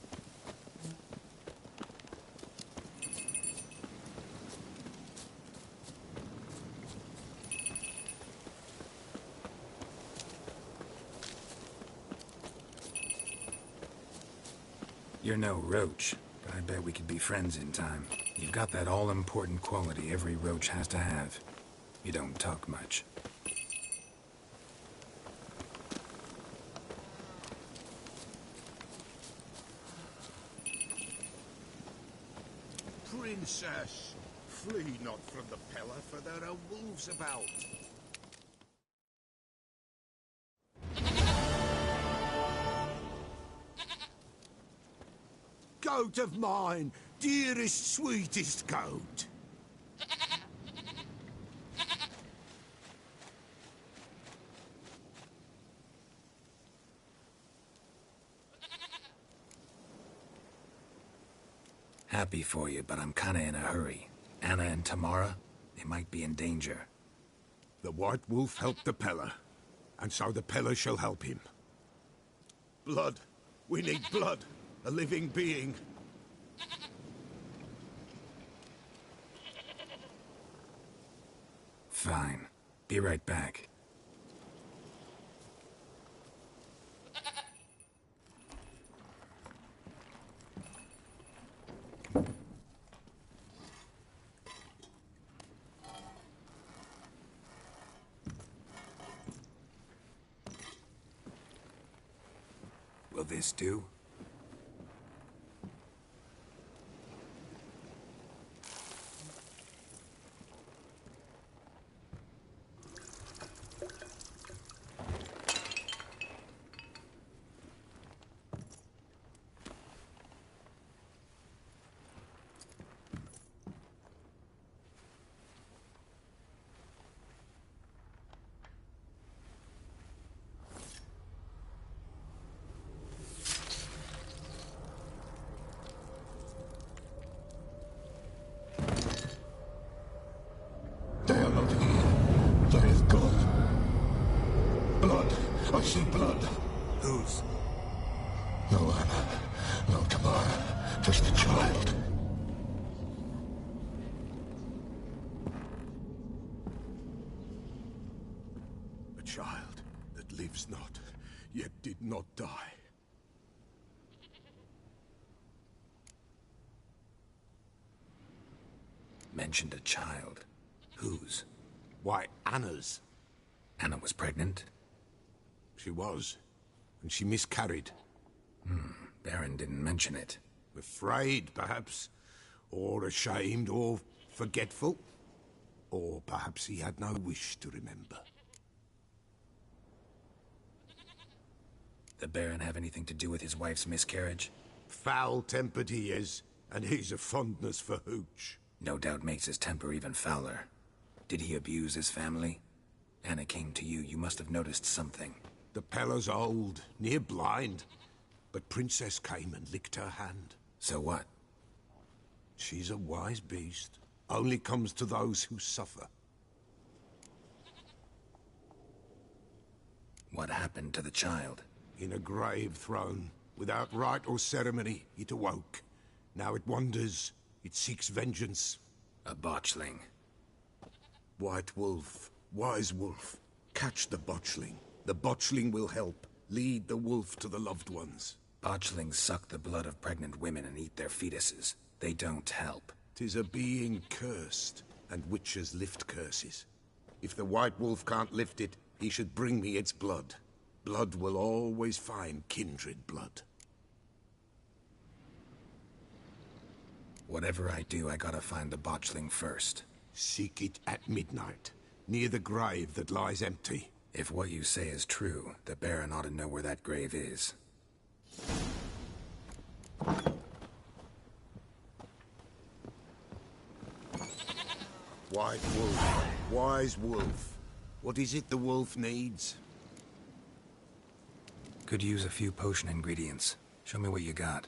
You're no roach, but I bet we could be friends in time. You've got that all-important quality every roach has to have. You don't talk much.
Princess, flee not from the Peller, for there are wolves about. Goat of mine, dearest, sweetest goat.
Happy for you, but I'm kinda in a hurry. Anna and Tamara, they might be in danger.
The White Wolf helped the Peller, and so the Peller shall help him. Blood. We need blood. A living being.
Fine. Be right back. Will this do?
They are not here. There is blood. Blood. I see blood.
Whose?
No Anna. No Tamara. Just a child.
A child that lives not, yet did not die.
Mentioned a child. Whose?
Why, Anna's.
Anna was pregnant?
She was, and she miscarried.
Baron didn't mention it.
Afraid, perhaps, or ashamed, or forgetful. Or perhaps he had no wish to remember.
The Baron have anything to do with his wife's miscarriage?
Foul-tempered he is, and he's a fondness for hooch.
No doubt makes his temper even fouler. Did he abuse his family? Anna came to you. You must have noticed something.
The Pella's old, near blind. But Princess came and licked her hand.
So what?
She's a wise beast. Only comes to those who suffer.
What happened to the child?
In a grave thrown. Without rite or ceremony, it awoke. Now it wanders. It seeks vengeance.
A botchling.
White Wolf. Wise Wolf. Catch the botchling. The botchling will help. Lead the wolf to the loved ones.
Botchlings suck the blood of pregnant women and eat their fetuses. They don't help.
'Tis a being cursed, and witches lift curses. If the White Wolf can't lift it, he should bring me its blood. Blood will always find kindred blood.
Whatever I do, I gotta find the botchling first.
Seek it at midnight, near the grave that lies empty.
If what you say is true, the Baron ought to know where that grave is.
White Wolf, wise wolf. What is it the wolf needs?
Could use a few potion ingredients. Show me what you got.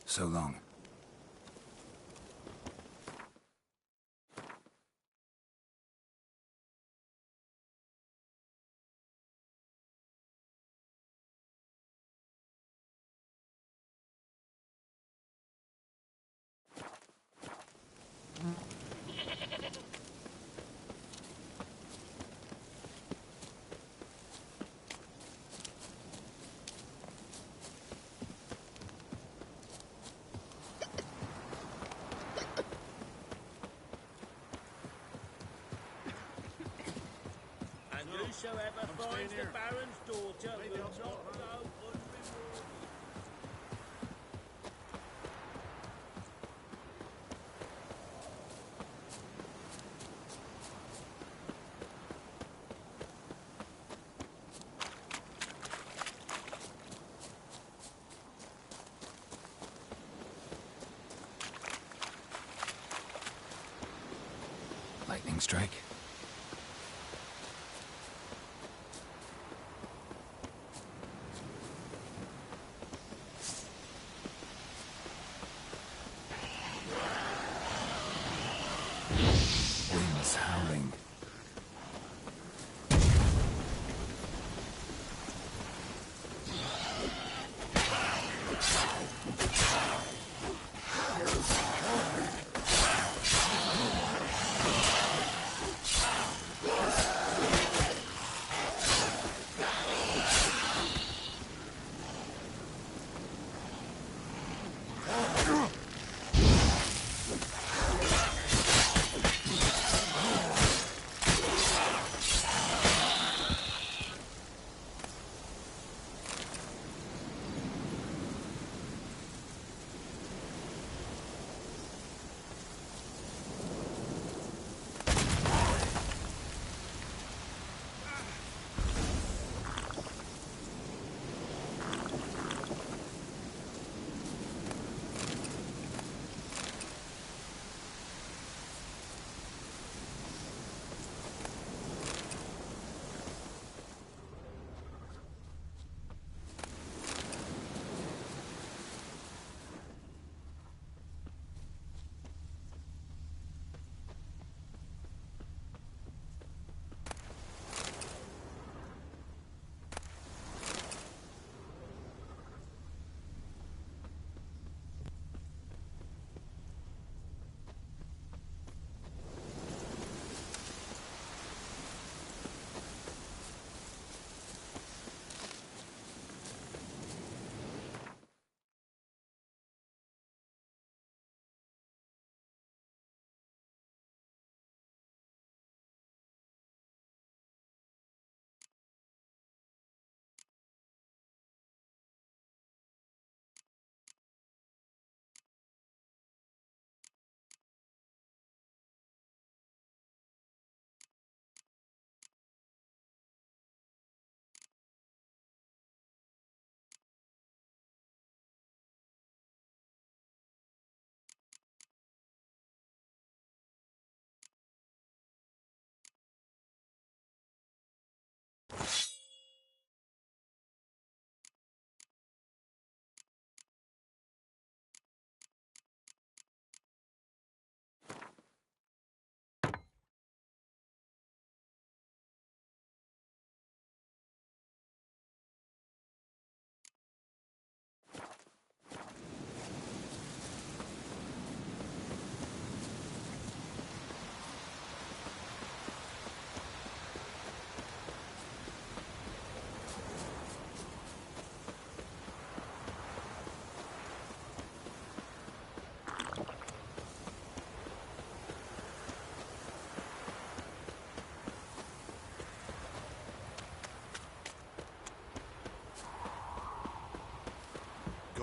So long.
Whosoever finds the Baron's daughter will not go unrewarded.
Lightning strike. Winds howling.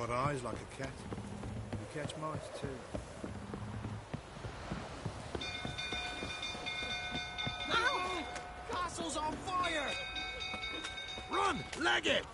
got eyes like a cat. You catch mice too.
No! Castle's on fire! Run! Leg it!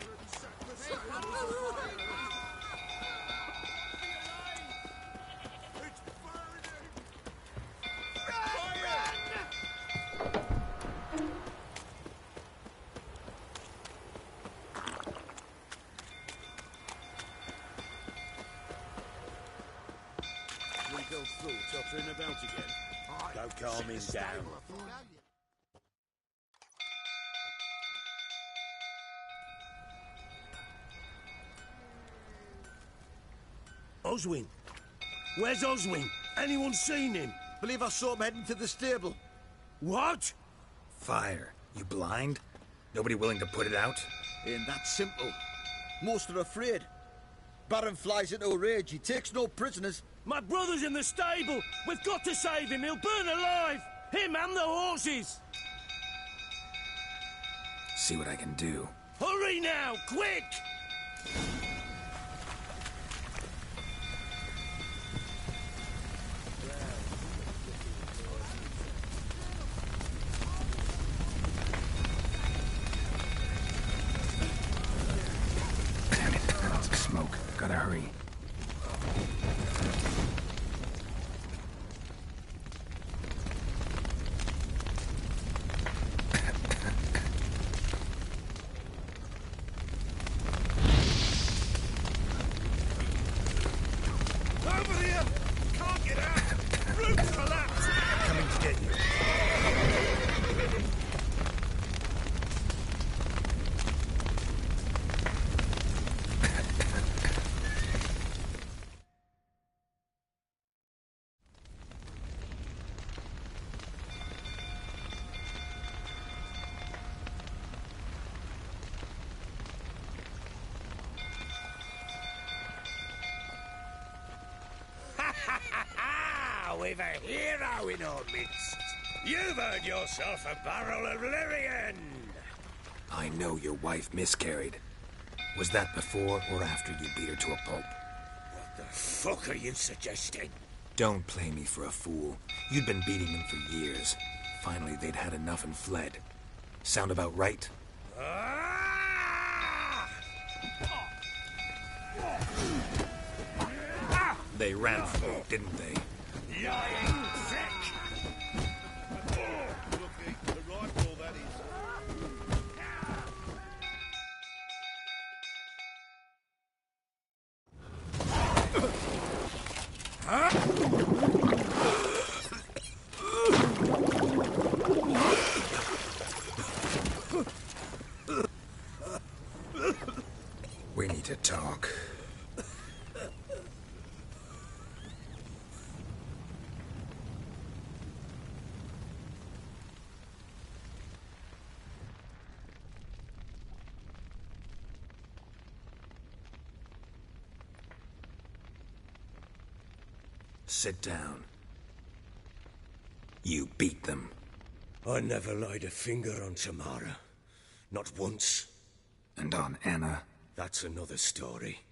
Tottering about again. Don't calm him down.
Oswin? Where's Oswin? Anyone seen him?
Believe I saw him heading to the stable.
What?
Fire. You blind? Nobody willing to put it out?
Ain't that simple. Most are afraid. Baron flies into a rage. He takes no prisoners.
My brother's in the stable. We've got to save him. He'll burn alive. Him and the horses.
See what I can do.
Hurry now, quick!
Smoke. Gotta hurry.
Over here! Can't get out! Roof's collapsed!
Coming to get you.
We've a hero in our midst. You've earned yourself a barrel of Lyrian.
I know your wife miscarried. Was that before or after you beat her to a pulp?
What the fuck are you suggesting?
Don't play me for a fool. You'd been beating them for years. Finally, they'd had enough and fled. Sound about right? They ran from you, didn't they?
Lying prick!
Lucky, the rifle, that is.
We need to talk. Sit down. You beat them.
I never laid a finger on Tamara. Not once.
And on Anna?
That's another story.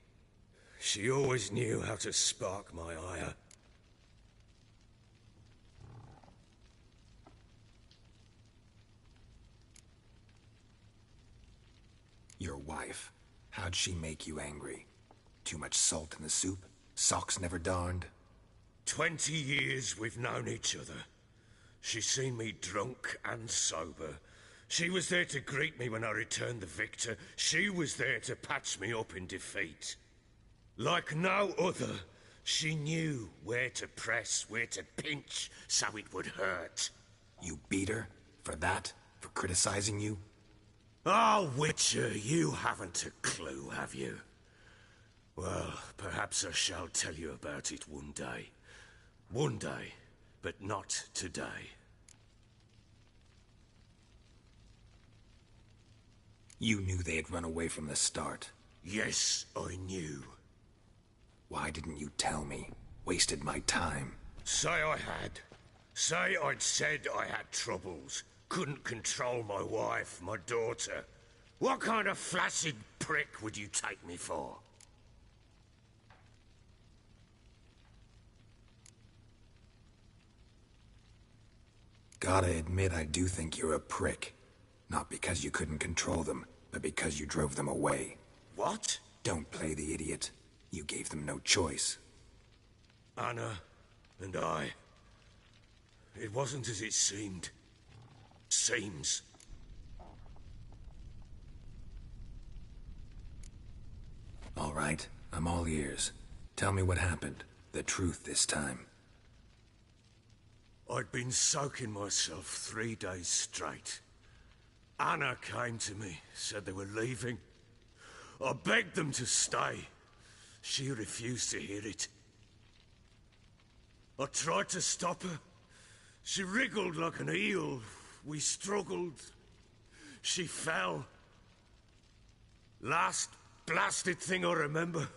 She always knew how to spark my ire.
Your wife. How'd she make you angry? Too much salt in the soup? Socks never darned?
20 years we've known each other. She's seen me drunk and sober. She was there to greet me when I returned the victor. She was there to patch me up in defeat. Like no other, she knew where to press, where to pinch, so it would hurt.
You beat her? For that? For criticizing you?
Oh, Witcher, you haven't a clue, have you? Well, perhaps I shall tell you about it one day. One day, but not today.
You knew they had run away from the start.
Yes, I knew.
Why didn't you tell me? Wasted my time.
Say I had. Say I'd said I had troubles. Couldn't control my wife, my daughter. What kind of flaccid prick would you take me for?
Gotta admit, I do think you're a prick. Not because you couldn't control them, but because you drove them away.
What?
Don't play the idiot. You gave them no choice.
Anna and I... It wasn't as it seemed. Seems.
All right, I'm all ears. Tell me what happened. The truth this time.
I'd been soaking myself 3 days straight. Anna came to me, said they were leaving. I begged them to stay. She refused to hear it. I tried to stop her. She wriggled like an eel. We struggled. She fell. Last blasted thing I remember.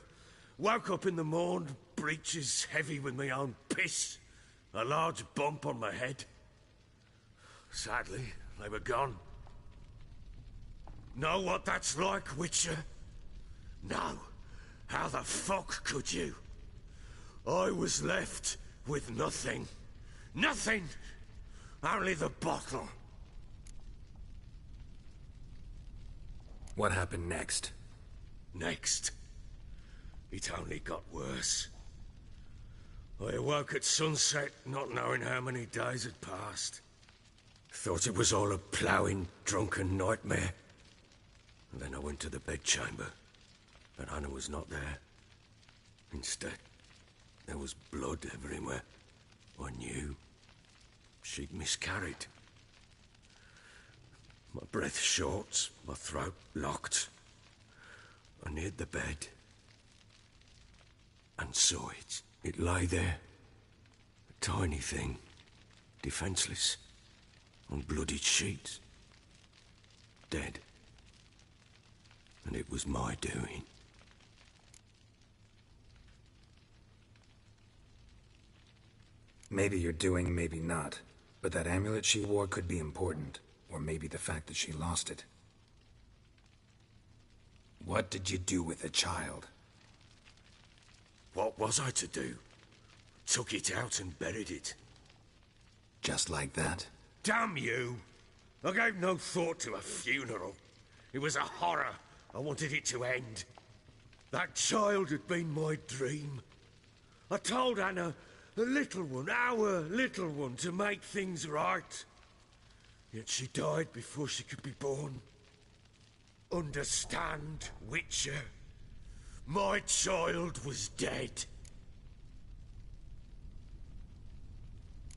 Woke up in the morn, breeches heavy with my own piss. A large bump on my head. Sadly, they were gone. Know what that's like, Witcher? No. How the fuck could you? I was left with nothing. Nothing! Only the bottle.
What happened next?
Next? It only got worse. I awoke at sunset, not knowing how many days had passed. Thought it was all a ploughing, drunken nightmare. And then I went to the bedchamber, and Anna was not there. Instead, there was blood everywhere. I knew she'd miscarried. My breath short, my throat locked. I neared the bed and saw it. It lay there, a tiny thing, defenseless, on bloodied sheets, dead. And it was my doing.
Maybe you're doing, maybe not. But that amulet she wore could be important. Or maybe the fact that she lost it. What did you do with the child?
What was I to do? Took it out and buried it.
Just like that?
Damn you! I gave no thought to a funeral. It was a horror. I wanted it to end. That child had been my dream. I told Anna, the little one, our little one, to make things right. Yet she died before she could be born. Understand, Witcher? My child was dead.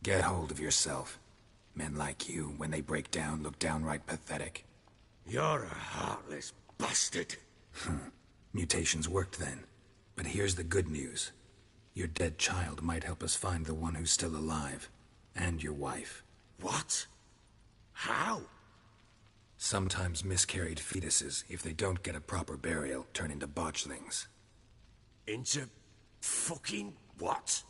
Get hold of yourself. Men like you, when they break down, look downright pathetic.
You're a heartless bastard.
Mutations worked then. But here's the good news. Your dead child might help us find the one who's still alive. And your wife.
What? How?
Sometimes miscarried fetuses, if they don't get a proper burial, turn into botchlings.
Into fucking what?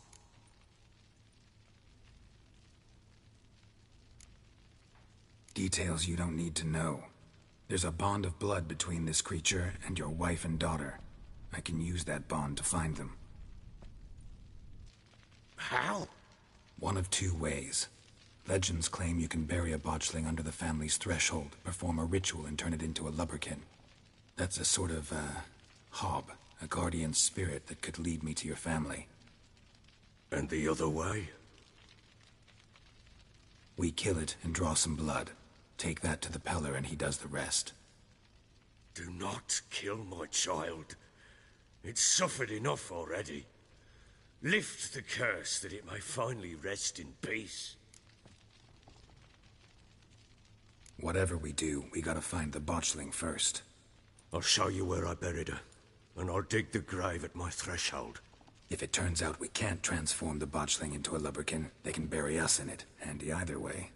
Details you don't need to know. There's a bond of blood between this creature and your wife and daughter. I can use that bond to find them.
How?
One of two ways. Legends claim you can bury a botchling under the family's threshold, perform a ritual and turn it into a lubberkin. That's a sort of, hob, a guardian spirit that could lead me to your family.
And the other way?
We kill it and draw some blood. Take that to the Peller and he does the rest.
Do not kill my child. It's suffered enough already. Lift the curse that it may finally rest in peace.
Whatever we do, we gotta find the botchling first.
I'll show you where I buried her, and I'll dig the grave at my threshold.
If it turns out we can't transform the botchling into a lubberkin, they can bury us in it. Handy either way.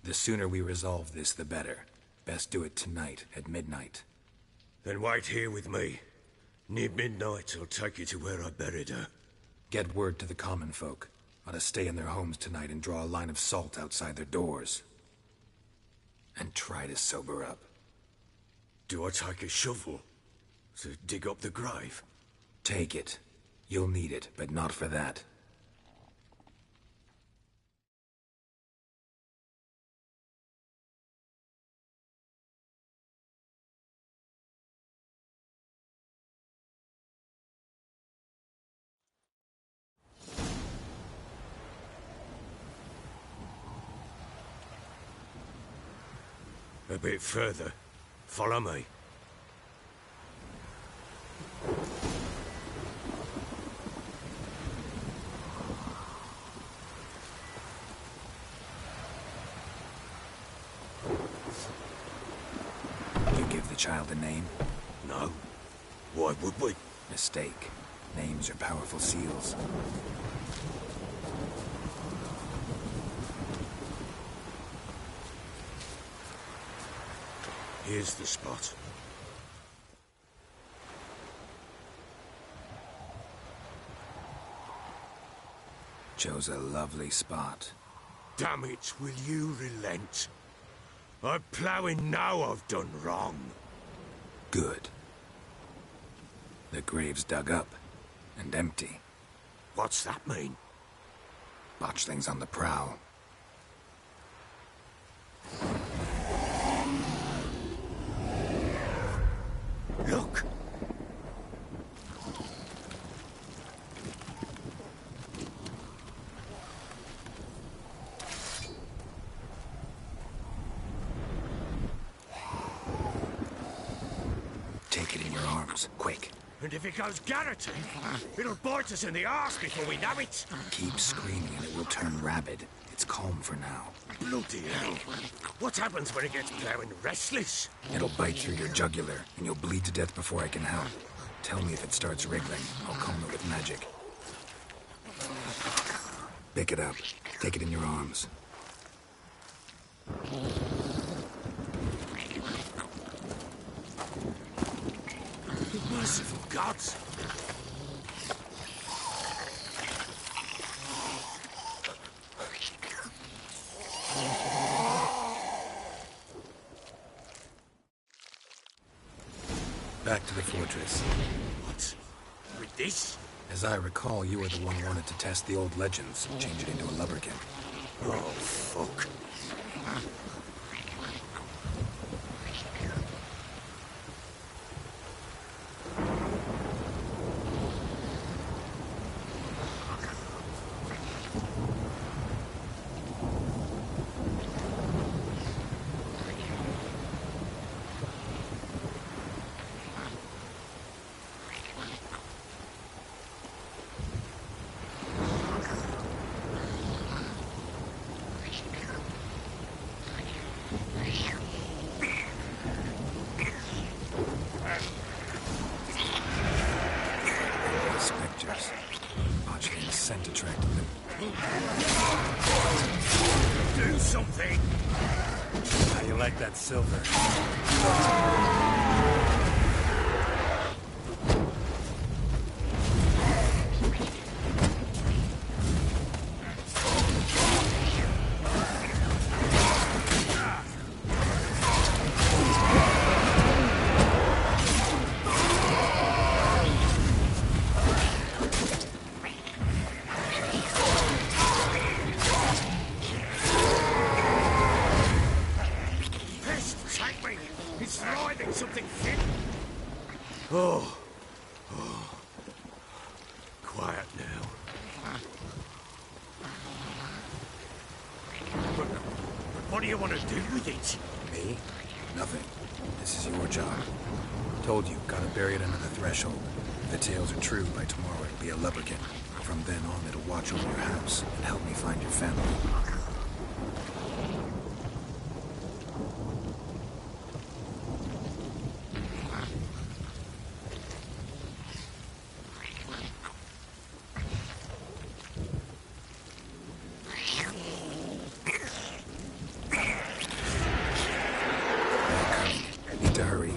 The sooner we resolve this, the better. Best do it tonight, at midnight.
Then wait here with me. Near midnight, I'll take you to where I buried her.
Get word to the common folk. Ought to stay in their homes tonight and draw a line of salt outside their doors. And try to sober up.
Do I take a shovel to dig up the grave?
Take it. You'll need it, but not for that.
A bit further. Follow me.
You give the child a name?
No. Why would we?
Mistake. Names are powerful seals.
Here's the spot.
Chose a lovely spot.
Damn it, will you relent? I'm ploughing now I've done wrong.
Good. The grave's dug up and empty.
What's that mean?
Botchling's on the prowl.
Look!
Take it in your arms, quick.
And if it goes garroting, it'll bite us in the arse before we know it.
Keep screaming and it will turn rabid. It's calm for now.
Bloody hell. What happens when it gets ploughing restless?
It'll bite through your jugular, and you'll bleed to death before I can help. Tell me if it starts wriggling. I'll calm it with magic. Pick it up. Take it in your arms.
Merciful gods!
Back to the fortress.
What? With this?
As I recall, you were the one who wanted to test the old legends, change it into a lubberkin.
Oh, fuck.
Spectres. Botchling's scent attracted them.
Do something!
How you like that silver?
It's writhing something thin. Oh. Quiet now. But what do you want to do with it?
Me? Nothing. This is your job. Told you, gotta bury it under the threshold. If the tales are true, by tomorrow it'll be a lubberkin. From then on, it'll watch over your house and help me find your family. Need to hurry.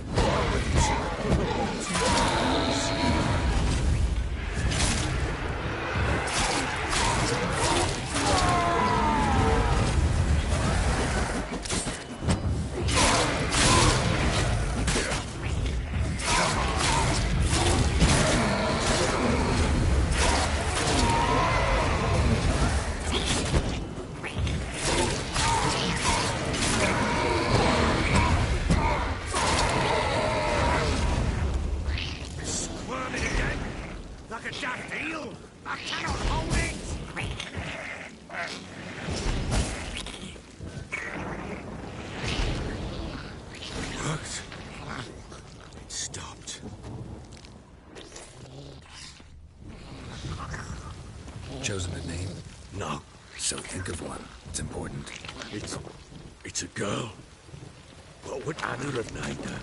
Squirming again, like a daft eel. I cannot hold it.
chosen a name?
No.
So think of one. It's important.
It's a girl. What would Anna have named her?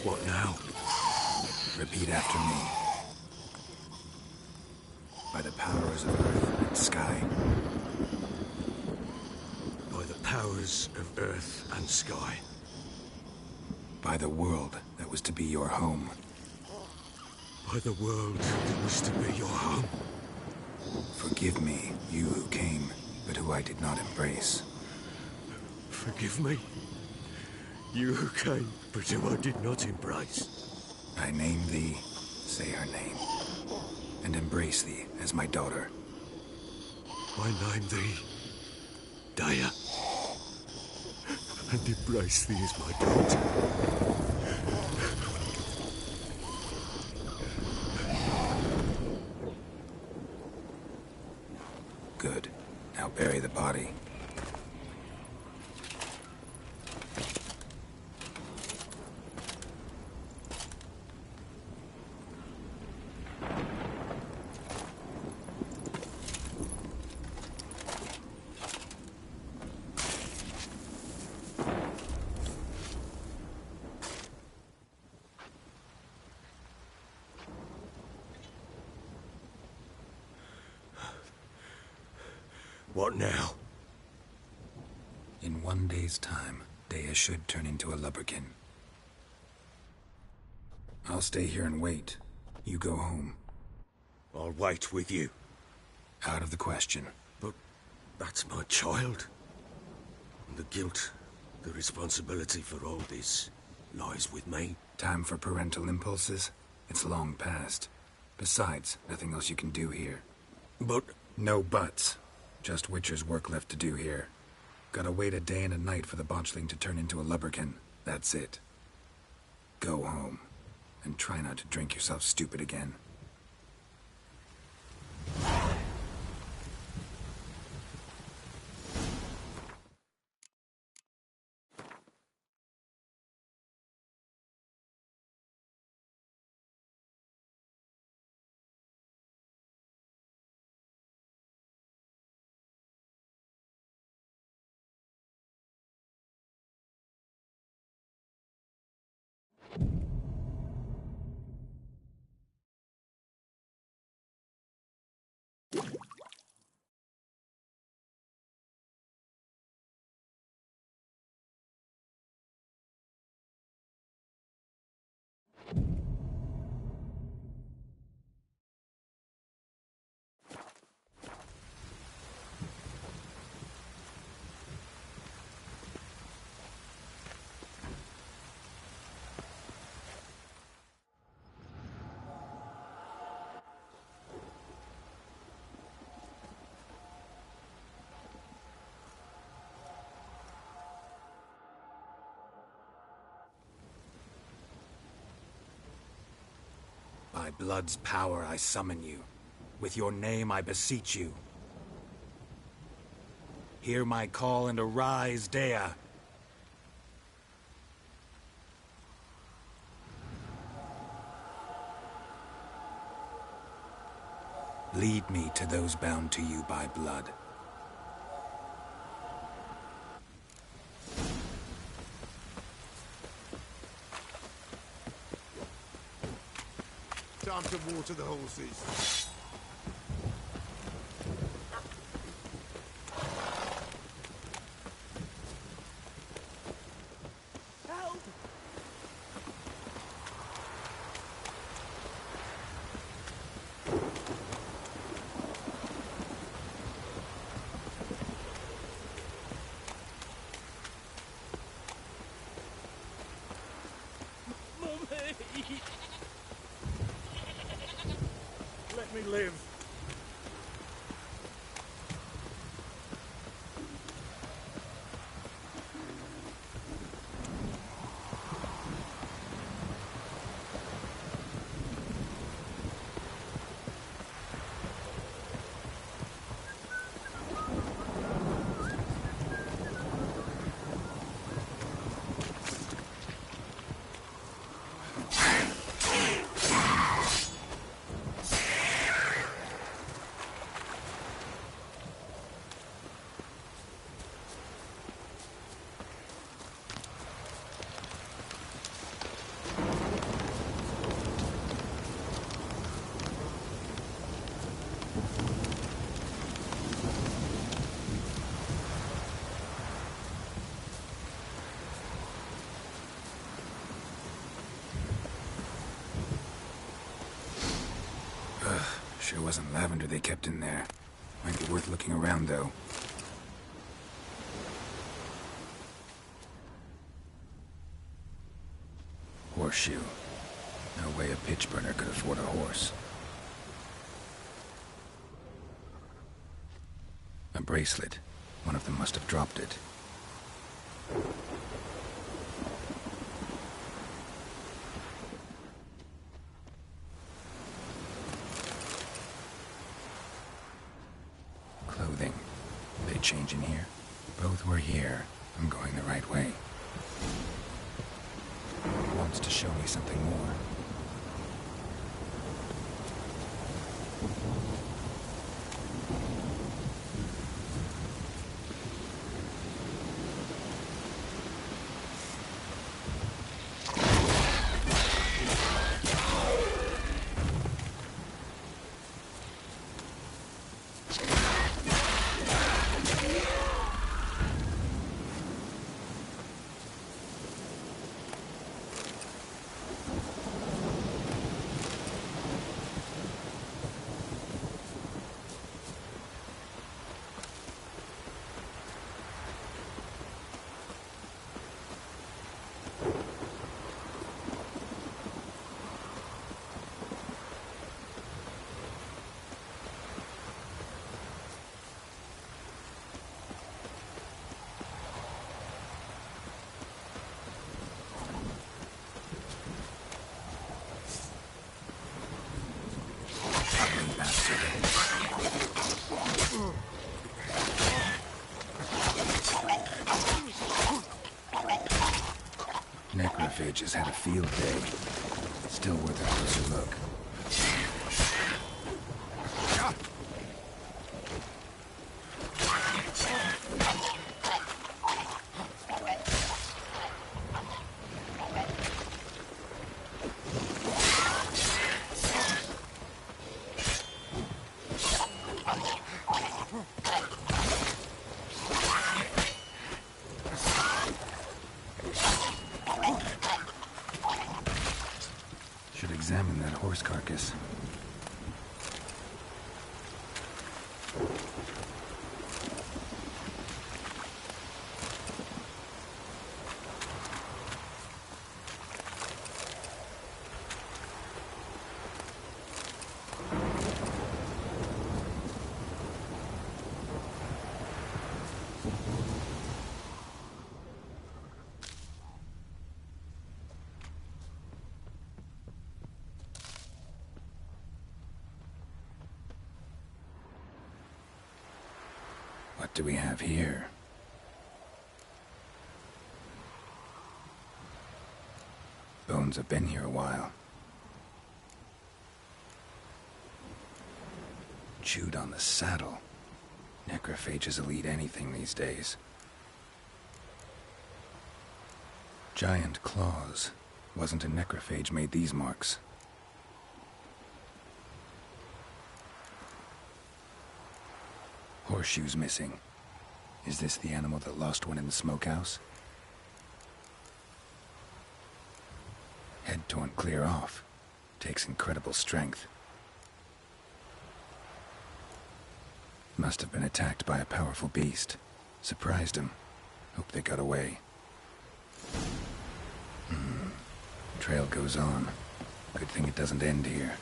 What now?
Repeat after me. By the powers of earth and sky.
By the powers of earth and sky.
By the world that was to be your home.
By the world that was to be your home.
Forgive me, you who came, but who I did not embrace.
Forgive me. You who came, but who I did not embrace.
I name thee, say her name, and embrace thee as my daughter.
I name thee, Daya, and embrace thee as my daughter.
Good. Now bury the body.
What now?
In 1 day's time, Daya should turn into a lubberkin. I'll stay here and wait. You go home.
I'll wait with you.
Out of the question.
But that's my child. And the guilt, the responsibility for all this lies with me.
Time for parental impulses? It's long past. Besides, nothing else you can do here.
But...
No buts. Just Witcher's work left to do here. Gotta wait a day and a night for the botchling to turn into a lubberkin. That's it. Go home. And try not to drink yourself stupid again. By blood's power I summon you. With your name I beseech you. Hear my call and arise, Daya. Lead me to those bound to you by blood.
Time to water the horses.
Help!
Mummy! Let me live.
Wasn't lavender they kept in there. Might be worth looking around, though. Horseshoe. No way a pitch burner could afford a horse. A bracelet. One of them must have dropped it. Clothing. They change in here? Both were here. I'm going the right way. He wants to show me something more. Necrophages had a field day. Still worth a closer look. Examine that horse carcass. What do we have here? Bones have been here a while. Chewed on the saddle. Necrophages will eat anything these days. Giant claws. Wasn't a necrophage made these marks. Horseshoes missing. Is this the animal that lost one in the smokehouse? Head torn clear off. Takes incredible strength. Must have been attacked by a powerful beast. Surprised him. Hope they got away. Trail goes on. Good thing it doesn't end here.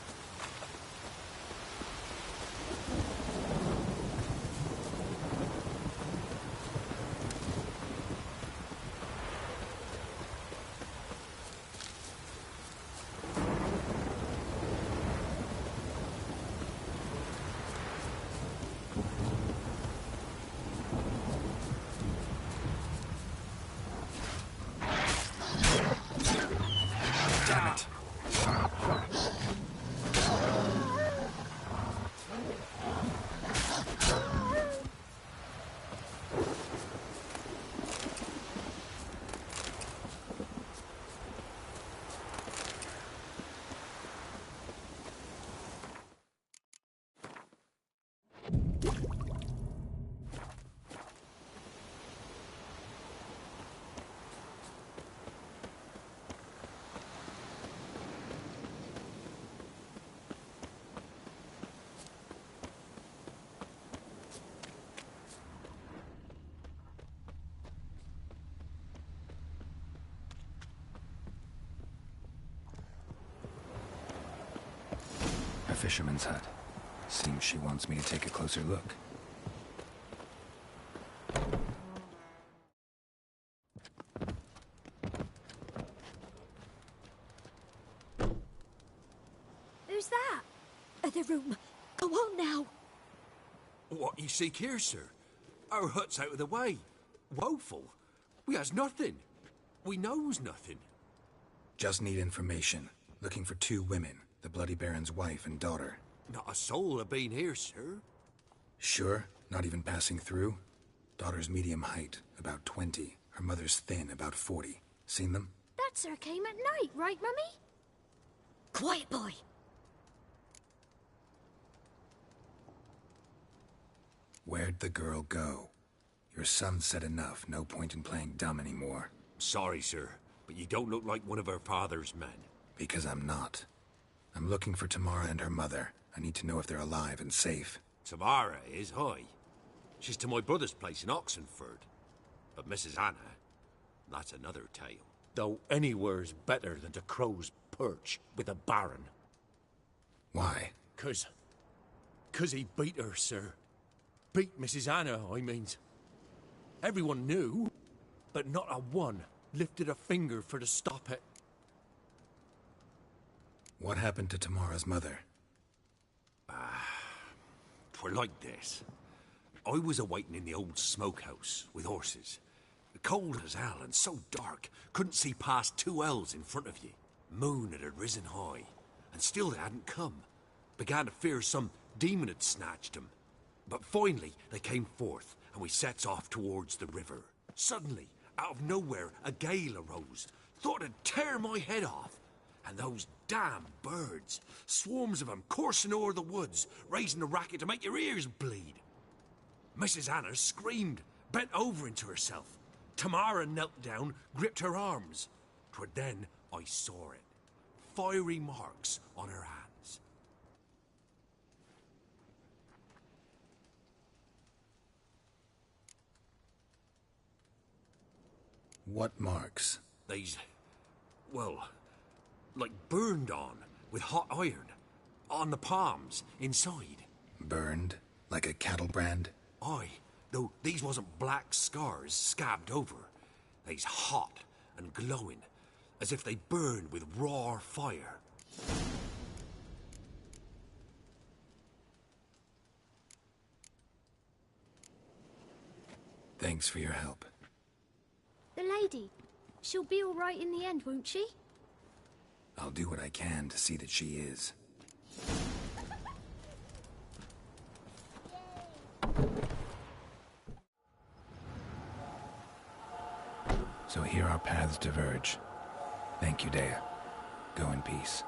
fisherman's hut. Seems she wants me to take a closer look.
Who's that? The room. Go on now.
What you seek here, sir? Our hut's out of the way. Woeful. We has nothing. We knows nothing.
Just need information. Looking for 2 women, the Bloody Baron's wife and daughter.
Not a soul have been here, sir.
Sure? Not even passing through? Daughter's medium height, about 20. Her mother's thin, about 40. Seen them?
That sir came at night, right, Mummy? Quiet, boy.
Where'd the girl go? Your son said enough. No point in playing dumb anymore.
Sorry, sir, but you don't look like one of her father's men.
Because I'm not. I'm looking for Tamara and her mother. I need to know if they're alive and safe.
Tamara is, aye. She's to my brother's place in Oxenford. But Mrs. Anna, that's another tale. Though anywhere's better than to Crow's Perch with a baron.
Why?
'Cause he beat her, sir. Beat Mrs. Anna, I means. Everyone knew, but not a one lifted a finger for to stop it.
What happened to Tamara's mother?
'Twere like this. I was awaiting in the old smokehouse with horses. Cold as hell and so dark, couldn't see past 2 ells in front of you. Moon had risen high, and still they hadn't come. Began to fear some demon had snatched them. But finally they came forth, and we sets off towards the river. Suddenly, out of nowhere, a gale arose. Thought it'd tear my head off. And those damn birds, swarms of them coursing o'er the woods, raising a racket to make your ears bleed. Mrs. Anna screamed, bent over into herself. Tamara knelt down, gripped her arms. 'Twere then I saw it. Fiery marks on her hands.
What marks?
These, well, like burned on with hot iron. On the palms, inside.
Burned? Like a cattle brand?
Aye, though these wasn't black scars scabbed over. They's hot and glowing, as if they burned with raw fire.
Thanks for your help.
The lady. She'll be all right in the end, won't she?
I'll do what I can to see that she is. So here our paths diverge. Thank you, Dea. Go in peace.